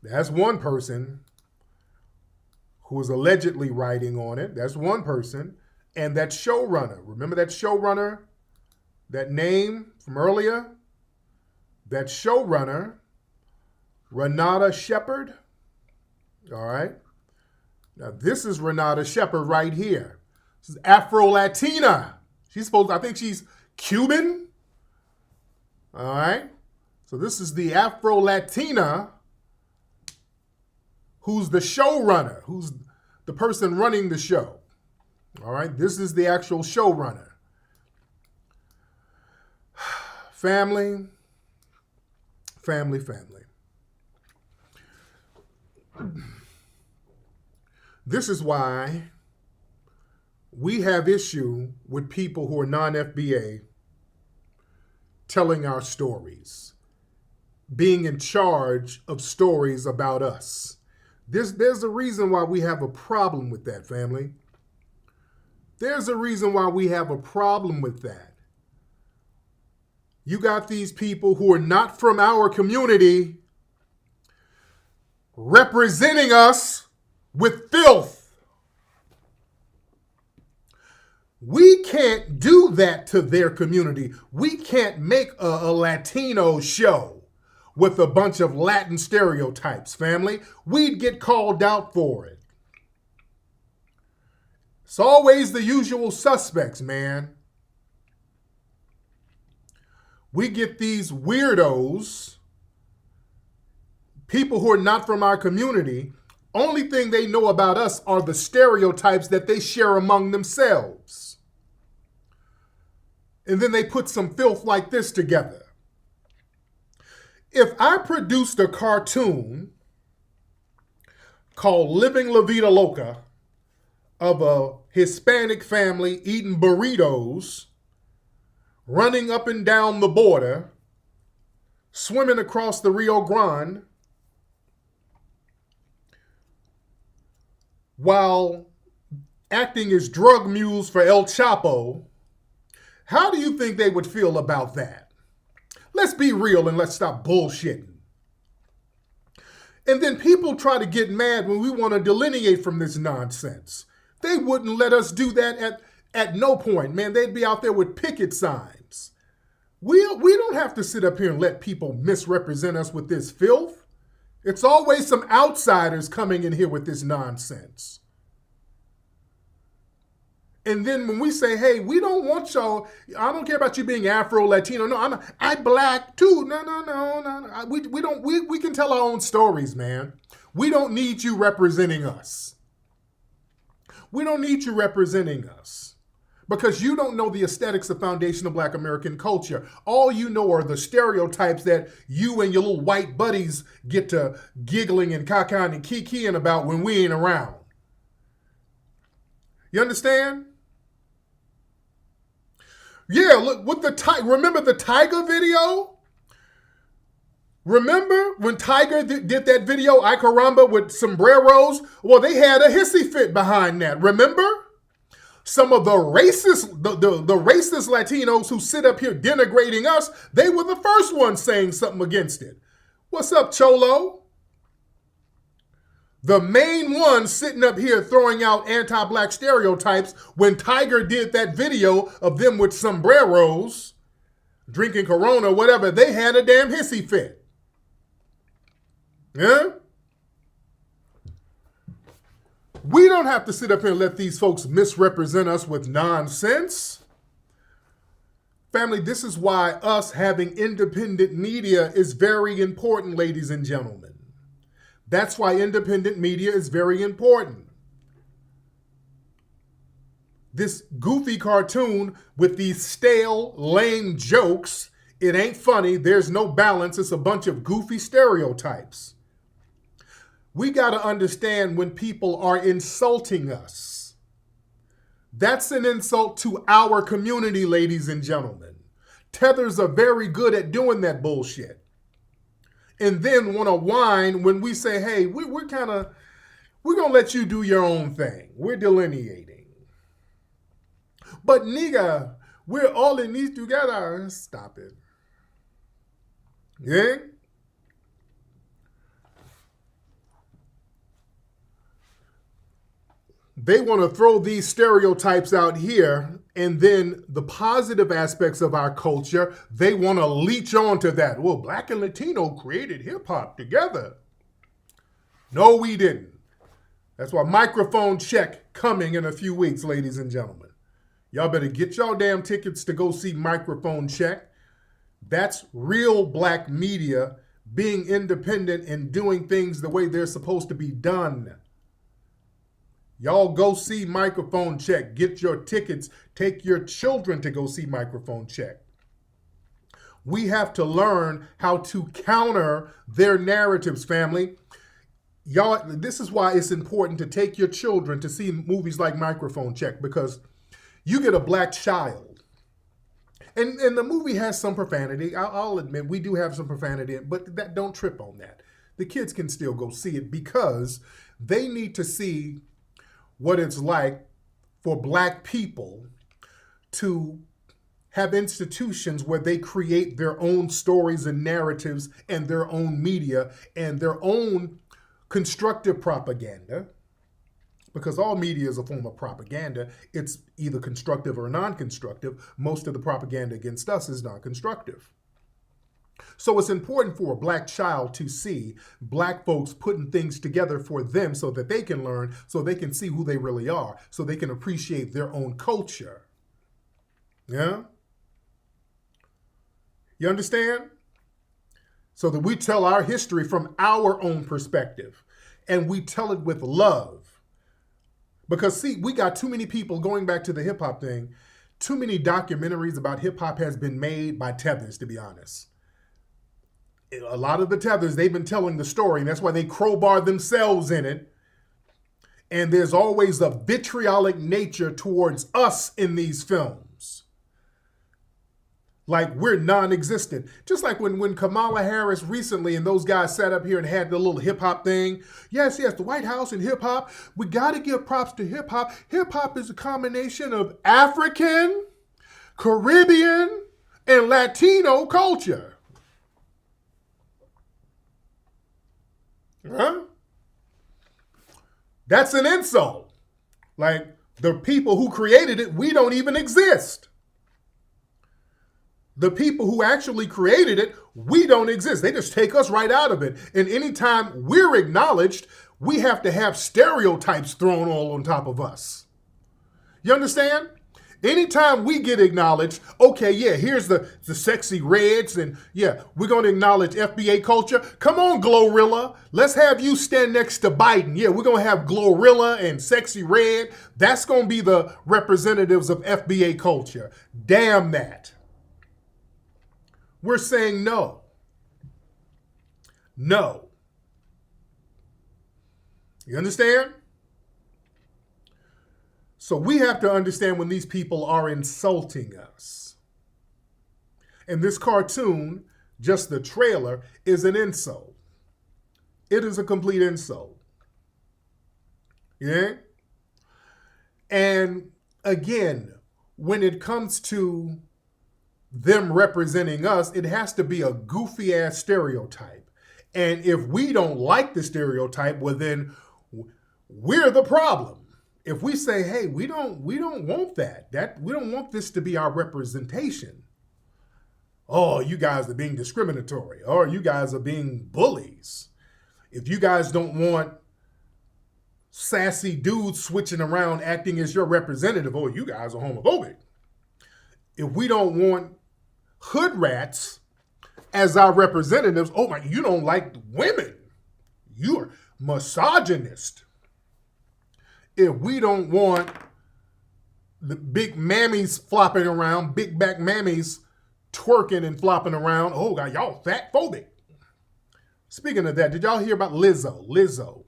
That's one person who is allegedly writing on it. That's one person. And that showrunner, remember that showrunner, that name from earlier? That showrunner, Renata Shepard, all right? Now, this is Renata Shepard right here. This is Afro-Latina. I think she's Cuban, all right? So this is the Afro-Latina who's the showrunner, who's the person running the show. All right, this is the actual showrunner. Family. This is why we have issue with people who are non-FBA telling our stories, being in charge of stories about us. There's a reason why we have a problem with that, family. There's a reason why we have a problem with that. You got these people who are not from our community representing us with filth. We can't do that to their community. We can't make a Latino show with a bunch of Latin stereotypes, family. We'd get called out for it. It's always the usual suspects, man. We get these weirdos, people who are not from our community. Only thing they know about us are the stereotypes that they share among themselves. And then they put some filth like this together. If I produced a cartoon called Living La Vida Loca of a Hispanic family eating burritos, running up and down the border, swimming across the Rio Grande, while acting as drug mules for El Chapo, how do you think they would feel about that? Let's be real and let's stop bullshitting. And then people try to get mad when we want to delineate from this nonsense. They wouldn't let us do that at no point, man. They'd be out there with picket signs. We don't have to sit up here and let people misrepresent us with this filth. It's always some outsiders coming in here with this nonsense. And then when we say, hey, we don't want y'all, I don't care about you being Afro-Latino. No, I'm black too. No. We can tell our own stories, man. We don't need you representing us. We don't need you representing us because you don't know the aesthetics of foundational Black American culture. All you know are the stereotypes that you and your little white buddies get to giggling and cacaing and kikiing about when we ain't around. You understand? Yeah, look, with remember the Tiger video? Remember when Tiger did that video, Ay Caramba, with sombreros? Well, they had a hissy fit behind that, remember? Some of the racist Latinos who sit up here denigrating us, they were the first ones saying something against it. What's up, Cholo? The main one sitting up here throwing out anti-Black stereotypes when Tiger did that video of them with sombreros, drinking Corona, whatever, they had a damn hissy fit. Yeah? We don't have to sit up here and let these folks misrepresent us with nonsense. Family, this is why us having independent media is very important, ladies and gentlemen. That's why independent media is very important. This goofy cartoon with these stale, lame jokes, it ain't funny, there's no balance, it's a bunch of goofy stereotypes. We got to understand when people are insulting us. That's an insult to our community, ladies and gentlemen. Tethers are very good at doing that bullshit. And then want to whine when we say, hey, we're kind of We're going to let you do your own thing. We're delineating. But nigga, we're all in this together. Stop it. Yeah? They want to throw these stereotypes out here, and then the positive aspects of our culture, they want to leech onto that. Well, Black and Latino created hip-hop together. No, we didn't. That's why microphone check coming in a few weeks, ladies and gentlemen. Y'all better get y'all damn tickets to go see Microphone Check. That's real black media being independent and doing things the way they're supposed to be done. Y'all go see Microphone Check. Get your tickets. Take your children to go see Microphone Check. We have to learn how to counter their narratives, family. Y'all, this is why it's important to take your children to see movies like Microphone Check, because you get a black child. And the movie has some profanity. I'll admit we do have some profanity, but don't trip on that. The kids can still go see it because they need to see what it's like for black people to have institutions where they create their own stories and narratives and their own media and their own constructive propaganda, because all media is a form of propaganda. It's either constructive or non-constructive. Most of the propaganda against us is non-constructive. So it's important for a black child to see black folks putting things together for them so that they can learn, so they can see who they really are, so they can appreciate their own culture. Yeah? You understand? So that we tell our history from our own perspective, and we tell it with love. Because see, we got too many people, going back to the hip hop thing, too many documentaries about hip hop has been made by tethers, to be honest. A lot of the tethers, they've been telling the story, and that's why they crowbar themselves in it. And there's always a vitriolic nature towards us in these films. Like we're non-existent. Just like when Kamala Harris recently and those guys sat up here and had the little hip-hop thing. Yes, the White House and hip-hop. We got to give props to hip-hop. Hip-hop is a combination of African, Caribbean, and Latino culture. Huh? That's an insult. Like the people who created it, we don't even exist. The people who actually created it, we don't exist. They just take us right out of it. And anytime we're acknowledged, we have to have stereotypes thrown all on top of us. You understand? Anytime we get acknowledged, okay, yeah, here's the sexy reds, and yeah, we're going to acknowledge FBA culture. Come on, Glorilla. Let's have you stand next to Biden. Yeah, we're going to have Glorilla and Sexy Red. That's going to be the representatives of FBA culture. Damn that. We're saying no. No. You understand? So we have to understand when these people are insulting us. And this cartoon, just the trailer, is an insult. It is a complete insult. Yeah? And again, when it comes to them representing us, it has to be a goofy ass stereotype. And if we don't like the stereotype, well then we're the problem. If we say, hey, we don't want that we don't want this to be our representation. Oh, you guys are being discriminatory, or you guys are being bullies. If you guys don't want sassy dudes switching around acting as your representative, oh, you guys are homophobic. If we don't want hood rats as our representatives, oh my, you don't like women. You're misogynist. If we don't want the big mammies flopping around, big back mammies twerking and flopping around, oh God, y'all fat phobic. Speaking of that, did y'all hear about Lizzo? Lizzo.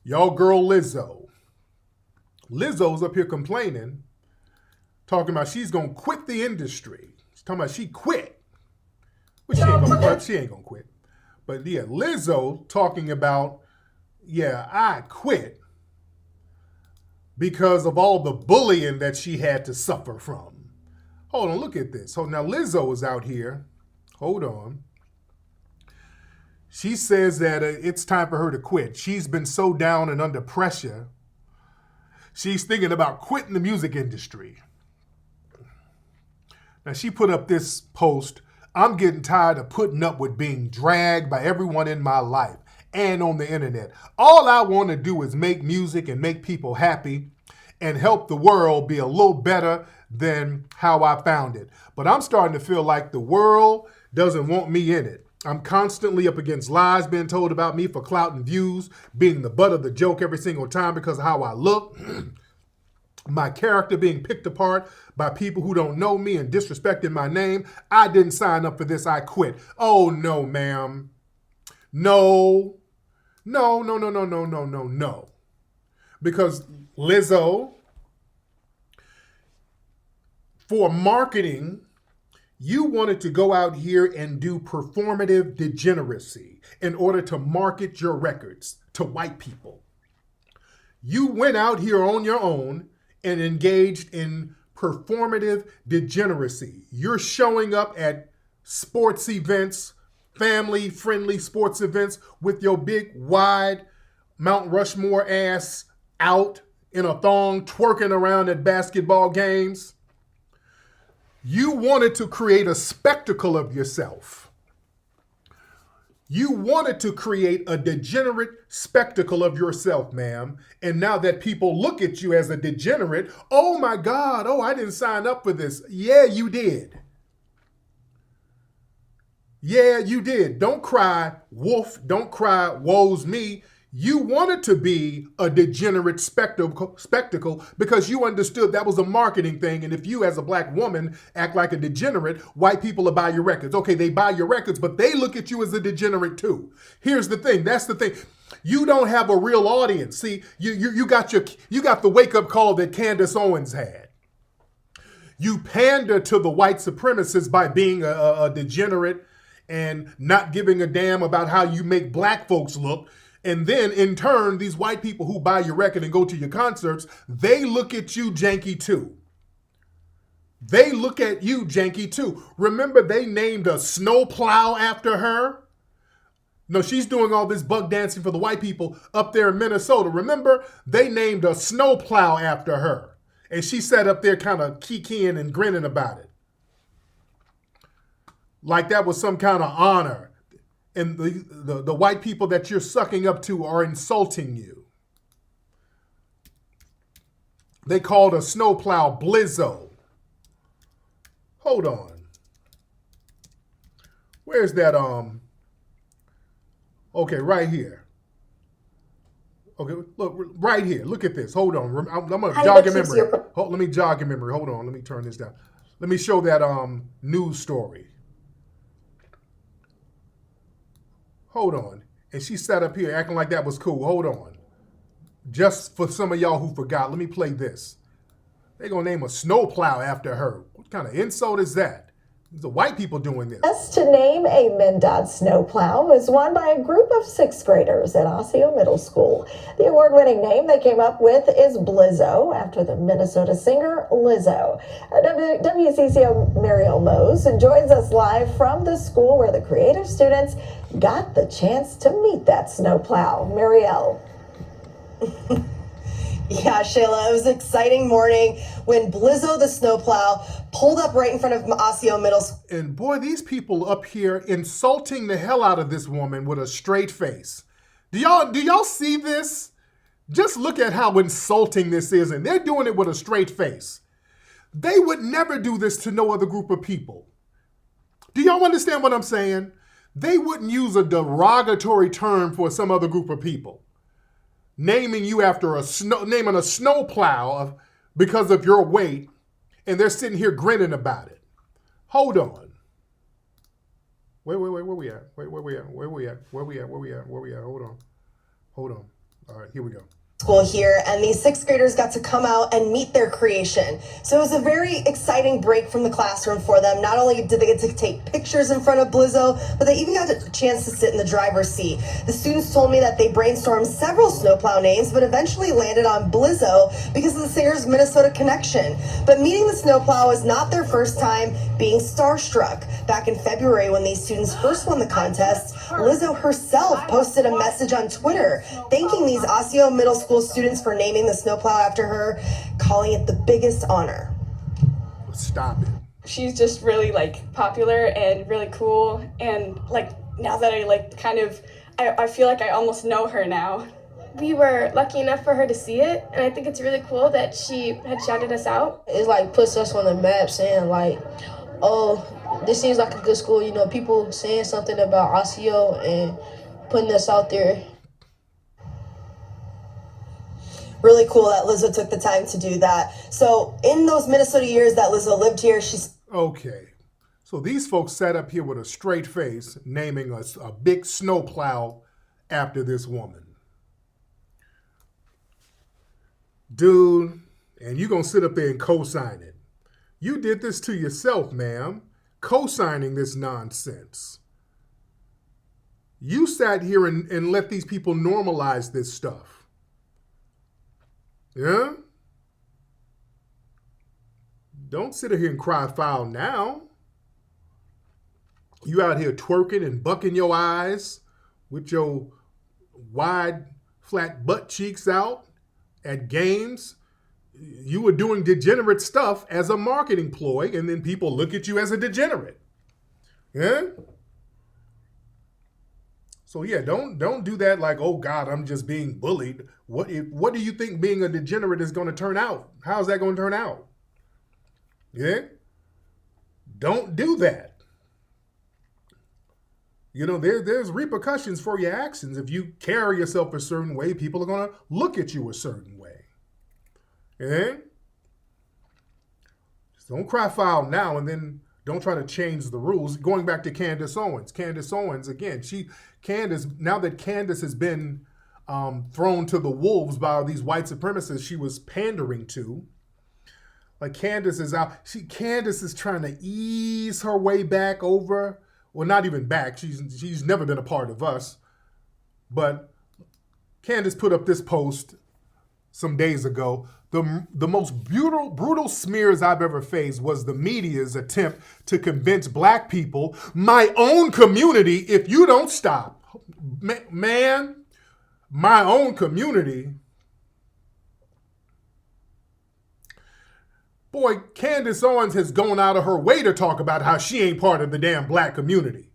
Y'all girl Lizzo. Lizzo's up here complaining, talking about she's going to quit the industry. She's talking about she quit. Well, she ain't going to quit. But yeah, Lizzo talking about yeah, I quit because of all the bullying that she had to suffer from. Hold on, look at this. So now Lizzo is out here. Hold on. She says that it's time for her to quit. She's been so down and under pressure. She's thinking about quitting the music industry. Now, she put up this post. I'm getting tired of putting up with being dragged by everyone in my life and on the internet. All I want to do is make music and make people happy and help the world be a little better than how I found it. But I'm starting to feel like the world doesn't want me in it. I'm constantly up against lies being told about me for clout and views, being the butt of the joke every single time because of how I look. My character being picked apart by people who don't know me and disrespecting my name. I didn't sign up for this. I quit. Oh, no, ma'am. No. No. Because Lizzo, for marketing, you wanted to go out here and do performative degeneracy in order to market your records to white people. You went out here on your own and engaged in performative degeneracy. You're showing up at sports events, family-friendly sports events with your big, wide Mount Rushmore ass out in a thong, twerking around at basketball games. You wanted to create a spectacle of yourself. You wanted to create a degenerate spectacle of yourself, ma'am. And now that people look at you as a degenerate, oh my God, oh, I didn't sign up for this. Yeah, you did. Yeah, you did. Don't cry, wolf. Don't cry, woe's me. You wanted to be a degenerate spectacle because you understood that was a marketing thing. And if you as a black woman act like a degenerate, white people will buy your records. Okay, they buy your records, but they look at you as a degenerate too. Here's the thing. That's the thing. You don't have a real audience. See, you got the wake-up call that Candace Owens had. You pander to the white supremacists by being a degenerate and not giving a damn about how you make black folks look. And then, in turn, these white people who buy your record and go to your concerts, they look at you janky too. They look at you janky too. Remember, they named a snowplow after her? No, she's doing all this bug dancing for the white people up there in Minnesota. Remember, they named a snowplow after her. And she sat up there kind of kikiing and grinning about it. Like that was some kind of honor. And the white people that you're sucking up to are insulting you. They called a snowplow Blizzo. Hold on. Where's that, okay, right here. Okay, look, right here. Look at this. Hold on. I'm going to jog your memory. Let me jog your memory. Hold on. Let me turn this down. Let me show that news story. Hold on. And she sat up here acting like that was cool. Hold on. Just for some of y'all who forgot, let me play this. They're going to name a snowplow after her. What kind of insult is that? The white people doing this. Best to name a MnDOT snowplow was won by a group of 6th graders at Osseo Middle School. The award-winning name they came up with is Blizzo, after the Minnesota singer Lizzo. Our WCCO Mariel Mose joins us live from the school where the creative students got the chance to meet that snowplow. Mariel. Yeah, Shayla, it was an exciting morning when Blizzo the snowplow pulled up right in front of Osseo Middle School. And boy, these people up here insulting the hell out of this woman with a straight face. Do y'all see this? Just look at how insulting this is, and they're doing it with a straight face. They would never do this to no other group of people. Do y'all understand what I'm saying? They wouldn't use a derogatory term for some other group of people. Naming you after naming a snowplow because of your weight, and they're sitting here grinning about it. Hold on. Where we at? Where we at? Hold on. All right, here we go. school here, and these sixth graders got to come out and meet their creation. So it was a very exciting break from the classroom for them. Not only did they get to take pictures in front of Blizzo, but they even got a chance to sit in the driver's seat. The students told me that they brainstormed several snowplow names, but eventually landed on Blizzo because of the singer's Minnesota connection. But meeting the snowplow was not their first time being starstruck. Back in February, when these students first won the contest, Lizzo herself posted a message on Twitter thanking these Osseo Middle School students for naming the snowplow after her, calling it the biggest honor. Stop it. She's just really popular and really cool, and now that I feel like I almost know her now. We were lucky enough for her to see it, and I think it's really cool that she had shouted us out. It puts us on the map, saying oh, this seems like a good school, people saying something about Osseo and putting us out there. Really cool that Lizzo took the time to do that. So in those Minnesota years that Lizzo lived here, she's... Okay. So these folks sat up here with a straight face, naming us a big snowplow after this woman. Dude, and you gonna sit up there and co-sign it. You did this to yourself, ma'am, co-signing this nonsense. You sat here and let these people normalize this stuff. Yeah? Don't sit here and cry foul now. You out here twerking and bucking your eyes with your wide, flat butt cheeks out at games. You were doing degenerate stuff as a marketing ploy, and then people look at you as a degenerate. Yeah? So yeah, don't do that oh God, I'm just being bullied. What do you think being a degenerate is going to turn out? How's that going to turn out? Yeah? Don't do that. There's repercussions for your actions. If you carry yourself a certain way, people are going to look at you a certain way. Yeah? Just don't cry foul now and then don't try to change the rules. Going back to Candace Owens. Candace Owens, again, now that Candace has been thrown to the wolves by these white supremacists she was pandering to, Candace is out. Candace is trying to ease her way back over. Well, not even back. She's never been a part of us. But Candace put up this post some days ago. The most brutal smears I've ever faced was the media's attempt to convince black people, my own community, if you don't stop. Man, my own community. Boy, Candace Owens has gone out of her way to talk about how she ain't part of the damn black community.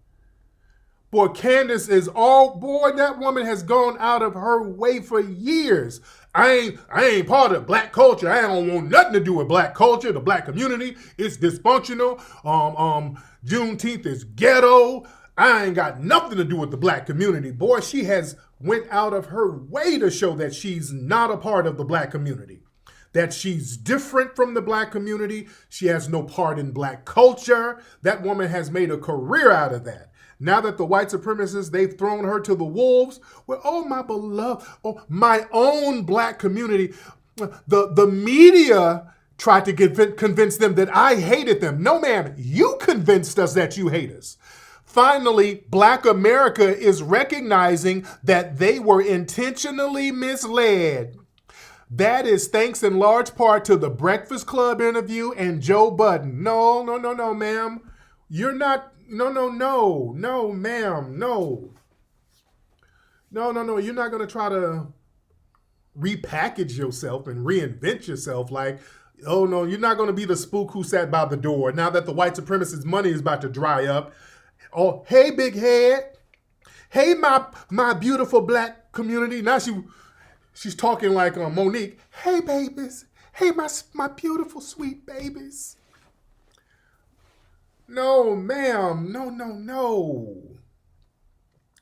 Boy, that woman has gone out of her way for years. I ain't part of black culture. I don't want nothing to do with black culture. The black community is dysfunctional. Juneteenth is ghetto. I ain't got nothing to do with the black community. Boy, she has went out of her way to show that she's not a part of the black community. That she's different from the black community. She has no part in black culture. That woman has made a career out of that. Now that the white supremacists, they've thrown her to the wolves. Well, oh, my beloved, my own black community. The media tried to convince them that I hated them. No, ma'am, you convinced us that you hate us. Finally, Black America is recognizing that they were intentionally misled. That is thanks in large part to the Breakfast Club interview and Joe Budden. No, ma'am. You're not, no, ma'am, no. No, you're not going to try to repackage yourself and reinvent yourself oh no, you're not going to be the spook who sat by the door now that the white supremacist money is about to dry up. Oh, hey, big head. Hey, my beautiful black community. Now she's talking like Monique. Hey, babies. Hey, my beautiful, sweet babies. No, ma'am. No.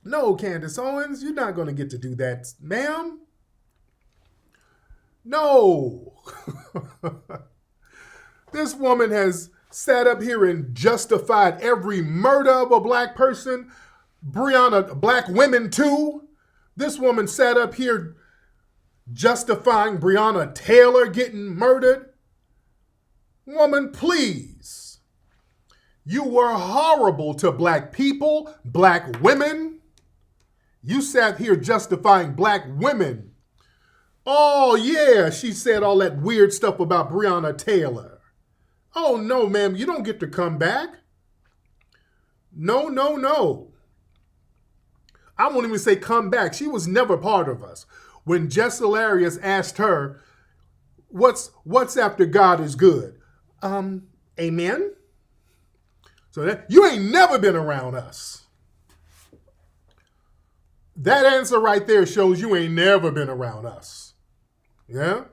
No, Candace Owens, you're not going to get to do that, ma'am. No. This woman has sat up here and justified every murder of a black person. Breonna, black women too. This woman sat up here justifying Breonna Taylor getting murdered. Woman, please. You were horrible to black people, black women. You sat here justifying black women. Oh, yeah, she said all that weird stuff about Breonna Taylor. Oh, no, ma'am, you don't get to come back. No, no, no. I won't even say come back. She was never part of us. When Jess Hilarious asked her, what's after God is good? Amen? So that you ain't never been around us. That answer right there shows you ain't never been around us. Yeah?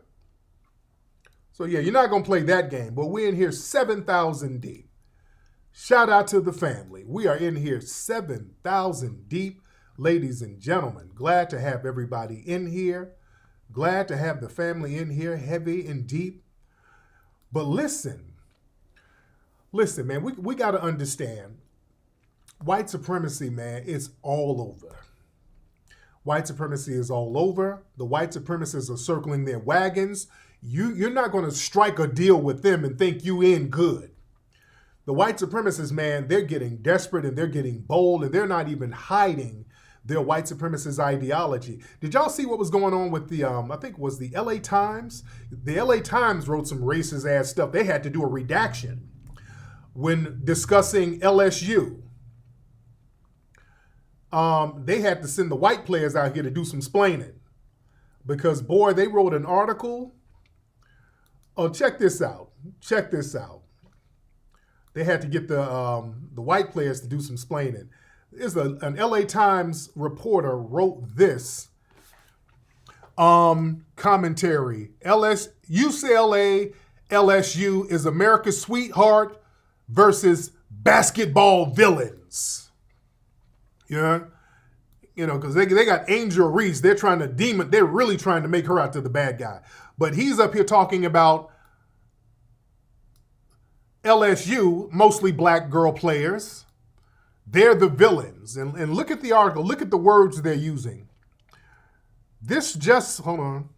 So yeah, you're not going to play that game, but we're in here 7,000 deep. Shout out to the family. We are in here 7,000 deep, ladies and gentlemen. Glad to have everybody in here. Glad to have the family in here, heavy and deep. But listen, man, we got to understand, white supremacy, man, is all over. White supremacy is all over. The white supremacists are circling their wagons. You're not going to strike a deal with them and think you in good. The white supremacists, man, they're getting desperate and they're getting bold and they're not even hiding their white supremacist ideology. Did y'all see what was going on with the, I think it was the LA Times? The LA Times wrote some racist ass stuff. They had to do a redaction when discussing LSU. They had to send the white players out here to do some splaining. Because, boy, they wrote an article. Oh, check this out. Check this out. They had to get the white players to do some splaining. There's an LA Times reporter wrote this commentary. UCLA LSU is America's sweetheart versus basketball villains. Yeah, you know, because they got Angel Reese. They're trying to they're really trying to make her out to the bad guy. But he's up here talking about LSU, mostly black girl players. They're the villains. And look at the article. Look at the words they're using. Hold on.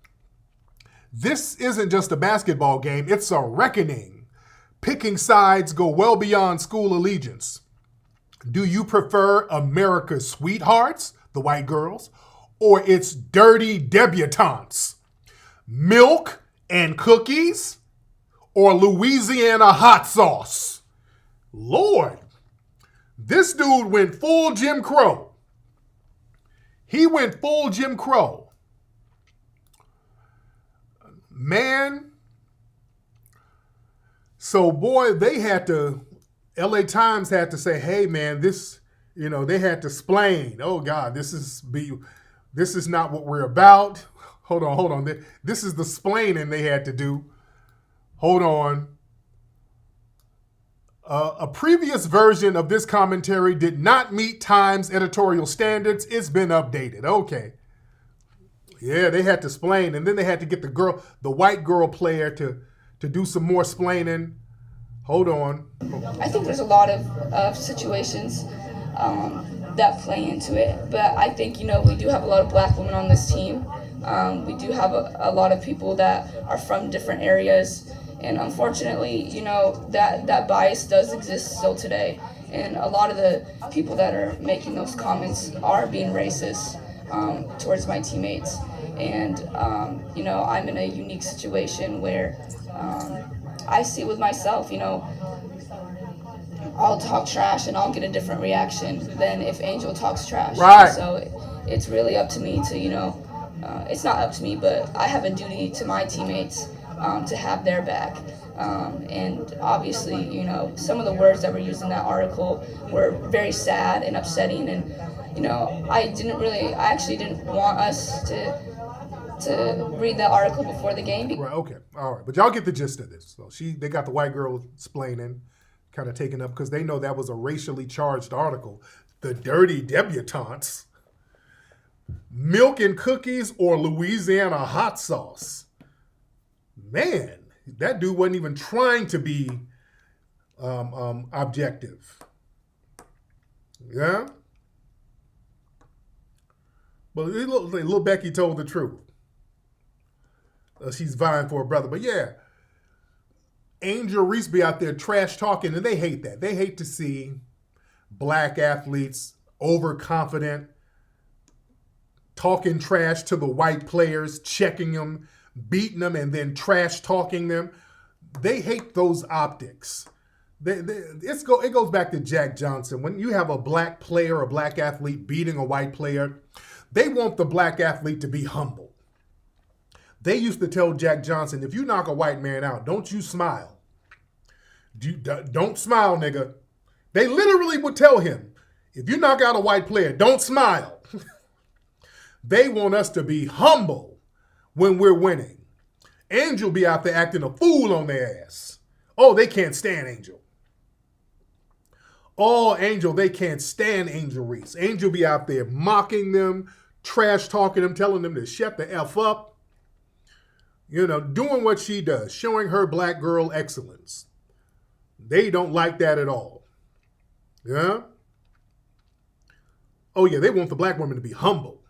This isn't just a basketball game. It's a reckoning. Picking sides go well beyond school allegiance. Do you prefer America's sweethearts, the white girls, or its dirty debutantes? Milk and cookies, or Louisiana hot sauce? Lord, this dude went full Jim Crow. He went full Jim Crow. Man. So, boy, LA Times had to say, hey, man, this, you know, they had to explain. Oh, God, this is not what we're about. Hold on. This is the splaining they had to do. Hold on. A previous version of this commentary did not meet Times editorial standards. It's been updated. Okay. Yeah, they had to explain, and then they had to get the white girl player to do some more splaining. Hold on. I think there's a lot of situations that play into it, but I think, you know, we do have a lot of black women on this team. We do have a lot of people that are from different areas. And unfortunately, you know, that bias does exist still today. And a lot of the people that are making those comments are being racist towards my teammates. And, you know, I'm in a unique situation where I see with myself, you know, I'll talk trash and I'll get a different reaction than if Angel talks trash. Right. So it's really up to me to, you know, it's not up to me, but I have a duty to my teammates to have their back. And obviously, you know, some of the words that were used in that article were very sad and upsetting. And, you know, I actually didn't want us to read that article before the game. Right, okay, all right. But y'all get the gist of this. So they got the white girl explaining, kind of taken up, because they know that was a racially charged article. The dirty debutantes. Milk and cookies or Louisiana hot sauce. Man, that dude wasn't even trying to be objective. Yeah? But little Becky told the truth. She's vying for a brother. But yeah, Angel Reese be out there trash talking, and they hate that. They hate to see black athletes overconfident, talking trash to the white players, checking them, beating them, and then trash talking them. They hate those optics. It goes back to Jack Johnson. When you have a black player, a black athlete beating a white player, they want the black athlete to be humble. They used to tell Jack Johnson, if you knock a white man out, don't you smile. Don't smile, nigga. They literally would tell him, if you knock out a white player, don't smile. They want us to be humble when we're winning. Angel be out there acting a fool on their ass. Oh, they can't stand Angel. Oh, Angel, they can't stand Angel Reese. Angel be out there mocking them, trash talking them, telling them to shut the F up. You know, doing what she does, showing her black girl excellence. They don't like that at all. Yeah? Oh, yeah, they want the black women to be humble.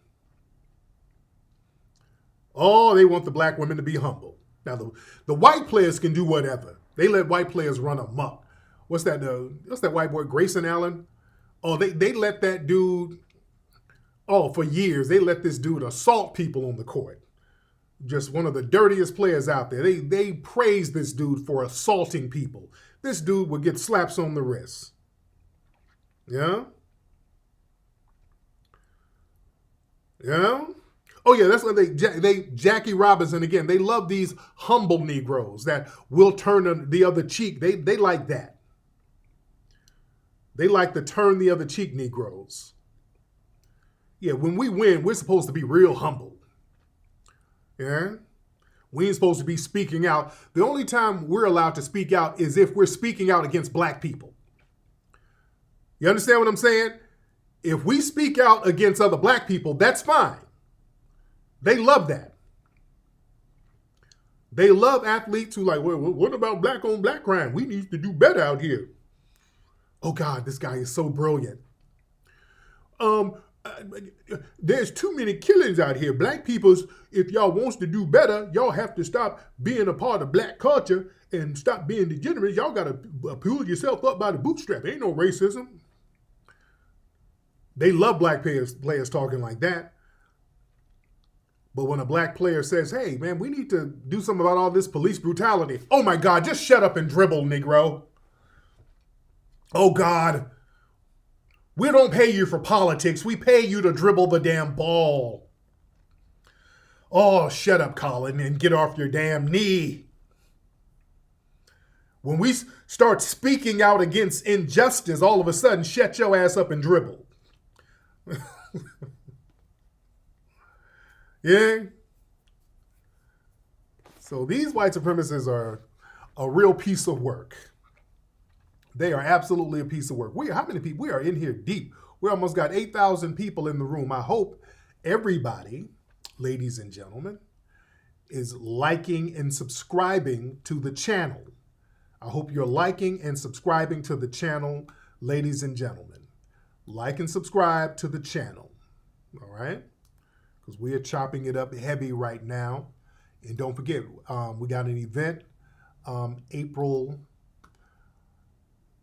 Oh, they want the black women to be humble. Now, the white players can do whatever. They let white players run amok. What's that white boy, Grayson Allen? Oh, they let that dude, for years, they let this dude assault people on the court. Just one of the dirtiest players out there. They praise this dude for assaulting people. This dude would get slaps on the wrist. Yeah? Yeah? Oh, yeah, that's what Jackie Robinson, again, they love these humble Negroes that will turn the other cheek. They like that. They like to turn the other cheek Negroes. Yeah, when we win, we're supposed to be real humble. Yeah? We ain't supposed to be speaking out. The only time we're allowed to speak out is if we're speaking out against black people. You understand what I'm saying? If we speak out against other black people, that's fine. They love that. They love athletes who like, well, what about black on black crime? We need to do better out here. Oh God, this guy is so brilliant. There's too many killings out here. Black people's, if y'all wants to do better, y'all have to stop being a part of black culture and stop being degenerate. Y'all got to pull yourself up by the bootstrap. Ain't no racism. They love black players talking like that. But when a black player says, hey, man, we need to do something about all this police brutality. Oh, my God, just shut up and dribble, Negro. Oh, God. We don't pay you for politics. We pay you to dribble the damn ball. Oh, shut up, Colin, and get off your damn knee. When we start speaking out against injustice, all of a sudden, shut your ass up and dribble. Yeah? So these white supremacists are a real piece of work. They are absolutely a piece of work. How many people? We are in here deep. We almost got 8,000 people in the room. I hope everybody, ladies and gentlemen, is liking and subscribing to the channel. I hope you're liking and subscribing to the channel, ladies and gentlemen. Like and subscribe to the channel, all right? Because we are chopping it up heavy right now. And don't forget, we got an event April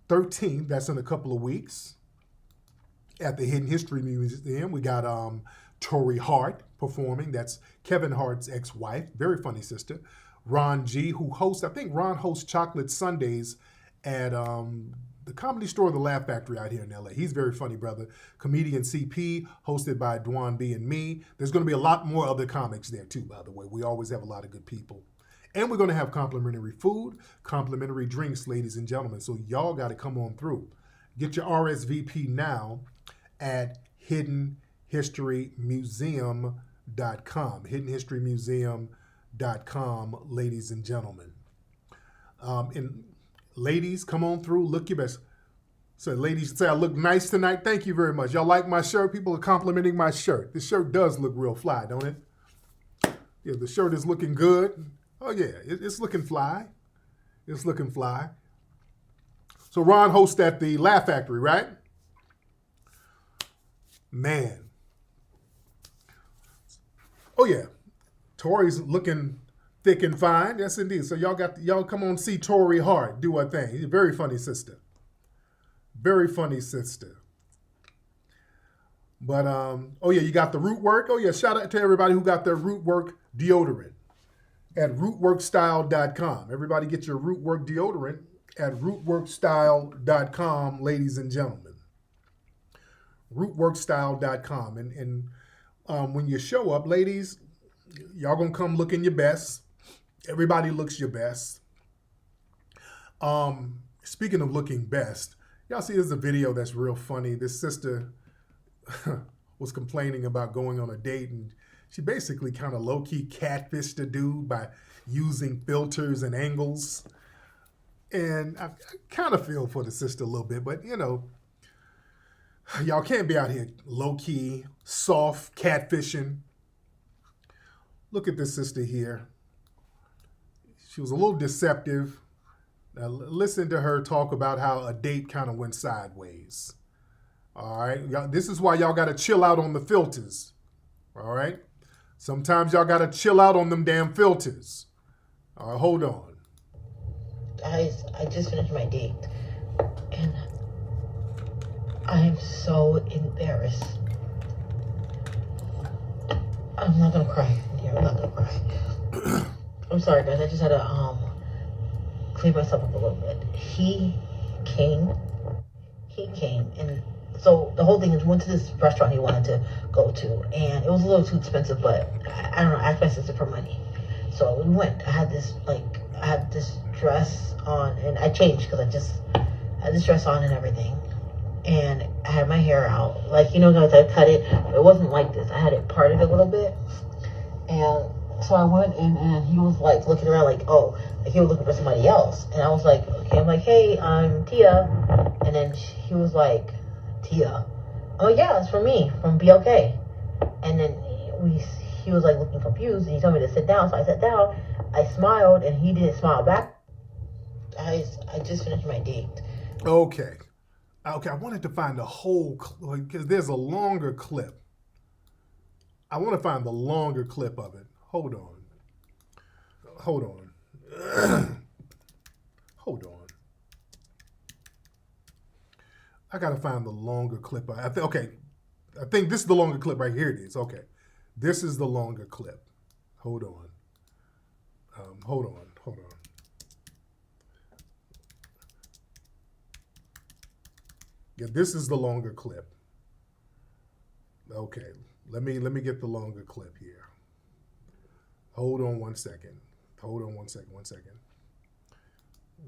13th. That's in a couple of weeks at the Hidden History Museum. We got Tori Hart performing. That's Kevin Hart's ex-wife. Very funny sister. Ron G, who hosts, I think Ron hosts Chocolate Sundays at the Comedy Store, the Laugh Factory out here in LA. He's very funny, brother. Comedian CP, hosted by Dwan B and me. There's going to be a lot more other comics there too, by the way. We always have a lot of good people. And we're going to have complimentary food, complimentary drinks, ladies and gentlemen. So y'all got to come on through. Get your RSVP now at hiddenhistorymuseum.com. hiddenhistorymuseum.com, ladies and gentlemen. And ladies, come on through. Look your best. So ladies say I look nice tonight. Thank you very much. Y'all like my shirt? People are complimenting my shirt. This shirt does look real fly, don't it? Yeah, the shirt is looking good. Oh, yeah, it's looking fly. It's looking fly. So Ron hosts at the Laugh Factory, right? Man. Oh, yeah. Tori's looking thick and fine. Yes, indeed. So y'all come on see Tori Hart do her thing. She's a very funny sister. Very funny sister. But oh yeah, you got the root work. Oh yeah, shout out to everybody who got their root work deodorant at rootworkstyle.com. Everybody get your root work deodorant at rootworkstyle.com, ladies and gentlemen. Rootworkstyle.com. And when you show up, ladies, y'all gonna come looking your best. Everybody looks your best. Speaking of looking best, y'all see there's a video that's real funny. This sister was complaining about going on a date, and she basically kind of low-key catfished a dude by using filters and angles. And I kind of feel for the sister a little bit, but you know, y'all can't be out here low-key, soft catfishing. Look at this sister here. She was a little deceptive. Now listen to her talk about how a date kind of went sideways. All right, this is why y'all got to chill out on the filters. All right, sometimes y'all got to chill out on them damn filters. All right, hold on. Guys, I just finished my date, and I am so embarrassed. I'm not gonna cry. Yeah, I'm not gonna cry. I'm sorry, guys. I just had to clean myself up a little bit. He came, and so the whole thing is we went to this restaurant he wanted to go to, and it was a little too expensive, but I don't know, I asked my sister for money. So we went. I had this dress on, and I changed because I had this dress on and everything. And I had my hair out. Like, you know, guys, I cut it. It wasn't like this. I had it parted a little bit. And so I went in, and he was like looking around like, oh, like he was looking for somebody else. And I was like, okay. I'm like, hey, I'm Tia. And then he was like, Tia? I'm like, yeah, it's for me, from BLK. And then he was like looking confused, and he told me to sit down. So I sat down. I smiled, and he didn't smile back. Guys, I just finished my date. Okay, I wanted to find the whole, because there's a longer clip. I want to find the longer clip of it. Hold on. Hold on. I got to find the longer clip. I think this is the longer clip right here. It is. Okay. This is the longer clip. Hold on. Hold on. Yeah, this is the longer clip. Okay, let me get the longer clip here. Hold on one second.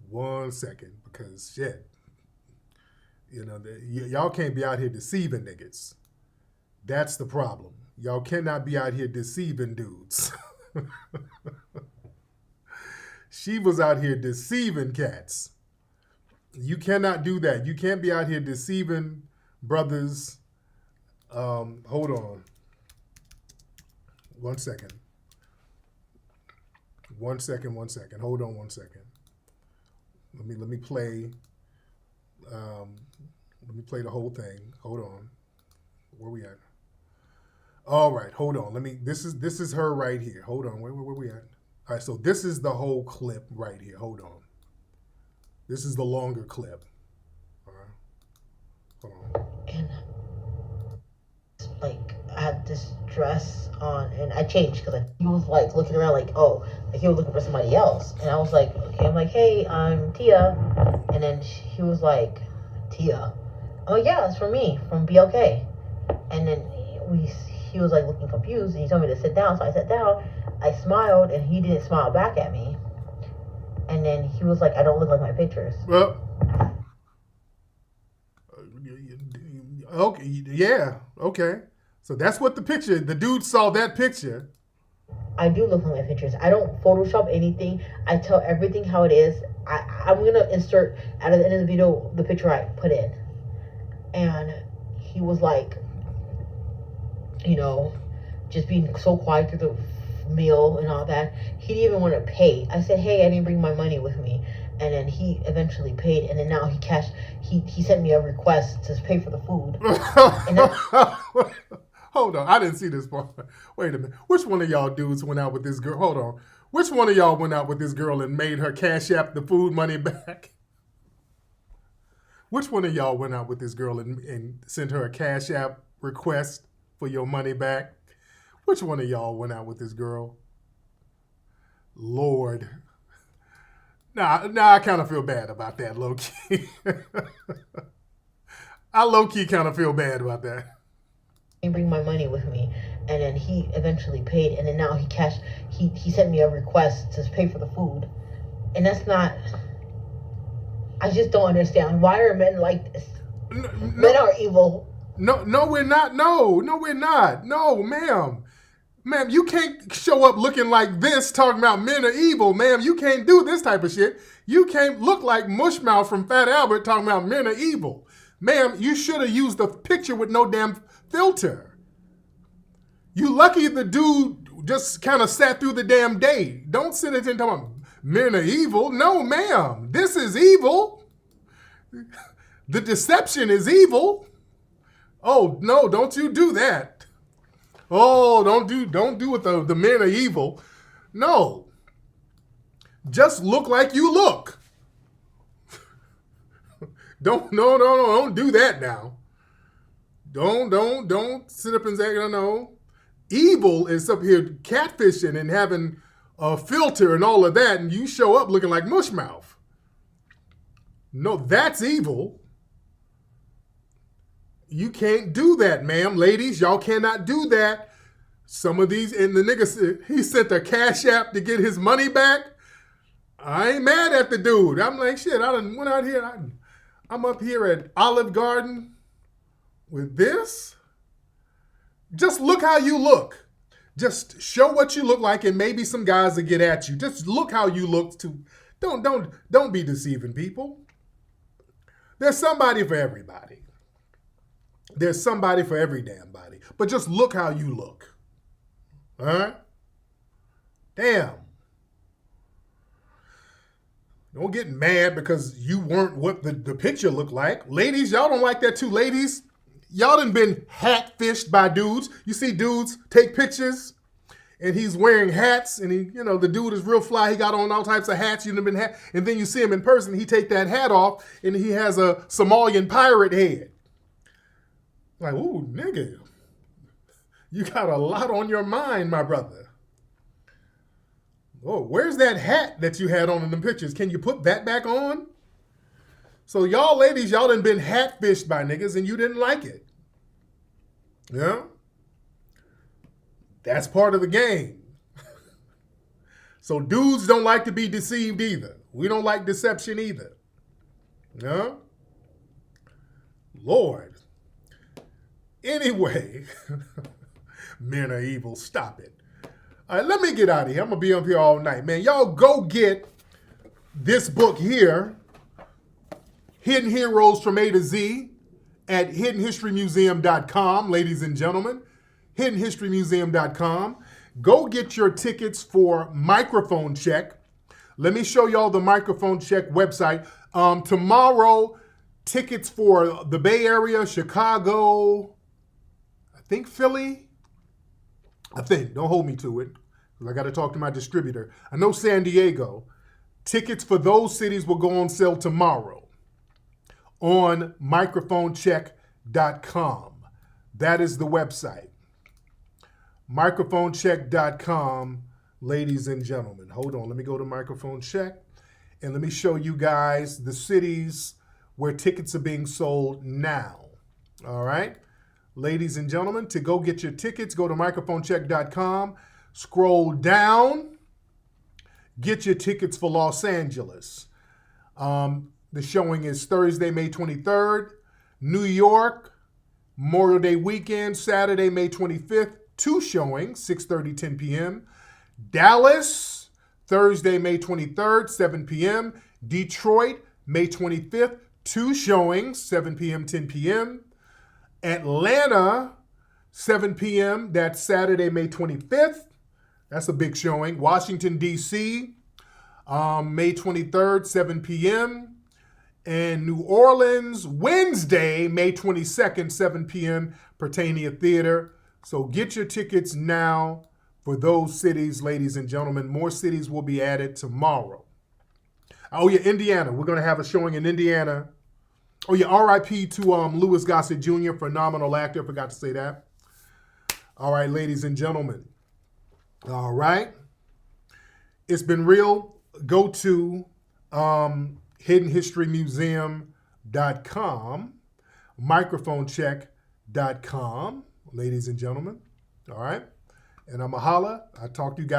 One second, because shit, you know, y'all can't be out here deceiving niggas. That's the problem. Y'all cannot be out here deceiving dudes. She was out here deceiving cats. You cannot do that. You can't be out here deceiving brothers. Hold on. One second. Hold on one second. Let me play. Let me play the whole thing. Hold on. Where we at? All right, hold on. This is her right here. Hold on. Where we at? All right, so this is the whole clip right here. Hold on. This is the longer clip. All right. Hold on. And like I had this dress on, and I changed because he was like looking around like, oh, like he was looking for somebody else. And I was like, okay. I'm like, hey, I'm Tia. And then he was like, Tia? I'm like, yeah, it's for me, from BLK. And then he was like looking confused, and he told me to sit down. So I sat down. I smiled, and he didn't smile back at me. And then he was like, I don't look like my pictures. Well, okay, yeah, okay. So that's what the dude saw that picture. I do look like my pictures. I don't Photoshop anything. I tell everything how it is. I'm going to insert at the end of the video the picture I put in. And he was like, you know, just being so quiet through the meal and all that. He didn't even want to pay. I said, hey, I didn't bring my money with me. And then he eventually paid, and then now he sent me a request to pay for the food. Hold on, I didn't see this part. Wait a minute. Which one of y'all dudes went out with this girl? Hold on. Which one of y'all went out with this girl and made her cash app the food money back? Which one of y'all went out with this girl and sent her a cash app request for your money back? Which one of y'all went out with this girl? Lord. Nah, I kind of feel bad about that, low-key. I low-key kind of feel bad about that. He bring my money with me, and then he eventually paid, and then now he sent me a request to pay for the food. And that's not, I just don't understand. Why are men like this? Men are evil. No, we're not. No, we're not. No, ma'am. Ma'am, you can't show up looking like this talking about men are evil, ma'am. You can't do this type of shit. You can't look like Mushmouth from Fat Albert talking about men are evil. Ma'am, you should have used the picture with no damn filter. You lucky the dude just kind of sat through the damn day. Don't sit there and talk about men are evil. No, ma'am. This is evil. The deception is evil. Oh, no, don't you do that. Oh, don't do it. The men are evil. No. Just look like you look. Don't do that now. Don't sit up and say, no. Evil is up here catfishing and having a filter and all of that, and you show up looking like Mushmouth. No, that's evil. You can't do that, ma'am. Ladies, y'all cannot do that. Some of these, and the nigga, he sent a cash app to get his money back. I ain't mad at the dude. I'm like, shit, I done went out here. I'm up here at Olive Garden with this. Just look how you look. Just show what you look like, and maybe some guys will get at you. Just look how you look. Don't be deceiving people. There's somebody for everybody. There's somebody for every damn body. But just look how you look. All right? Damn. Don't get mad because you weren't what the picture looked like. Ladies, y'all don't like that too. Ladies, y'all done been hat-fished by dudes. You see dudes take pictures and he's wearing hats and the dude is real fly. He got on all types of hats. And then you see him in person. He take that hat off and he has a Somalian pirate head. Like, ooh, nigga, you got a lot on your mind, my brother. Oh, where's that hat that you had on in the pictures? Can you put that back on? So y'all ladies, y'all done been hat-fished by niggas and you didn't like it. Yeah? That's part of the game. So dudes don't like to be deceived either. We don't like deception either. Yeah? Lord. Anyway, men are evil. Stop it. All right, let me get out of here. I'm going to be up here all night. Man, y'all go get this book here, Hidden Heroes from A to Z, at hiddenhistorymuseum.com, ladies and gentlemen. hiddenhistorymuseum.com. Go get your tickets for Microphone Check. Let me show y'all the Microphone Check website. Tomorrow, tickets for the Bay Area, Chicago, I think Philly. Don't hold me to it, because I got to talk to my distributor. I know San Diego. Tickets for those cities will go on sale tomorrow on microphonecheck.com. That is the website. Microphonecheck.com, ladies and gentlemen. Hold on, let me go to Microphone Check, and let me show you guys the cities where tickets are being sold now. All right? Ladies and gentlemen, to go get your tickets, go to microphonecheck.com, scroll down, get your tickets for Los Angeles. The showing is Thursday, May 23rd. New York, Memorial Day weekend, Saturday, May 25th. 2 showings, 6:30, 10 p.m. Dallas, Thursday, May 23rd, 7 p.m. Detroit, May 25th. 2 showings, 7 p.m., 10 p.m. Atlanta, 7 p.m. That's Saturday, May 25th. That's a big showing. Washington, D.C., May 23rd, 7 p.m. And New Orleans, Wednesday, May 22nd, 7 p.m., Pertania Theater. So get your tickets now for those cities, ladies and gentlemen. More cities will be added tomorrow. Oh, yeah, Indiana. We're going to have a showing in Indiana. Oh, yeah, RIP to Louis Gossett Jr., phenomenal actor. I forgot to say that. All right, ladies and gentlemen. All right. It's been real. Go to hiddenhistorymuseum.com, microphonecheck.com, ladies and gentlemen. All right. And I'm a holla. I talk to you guys.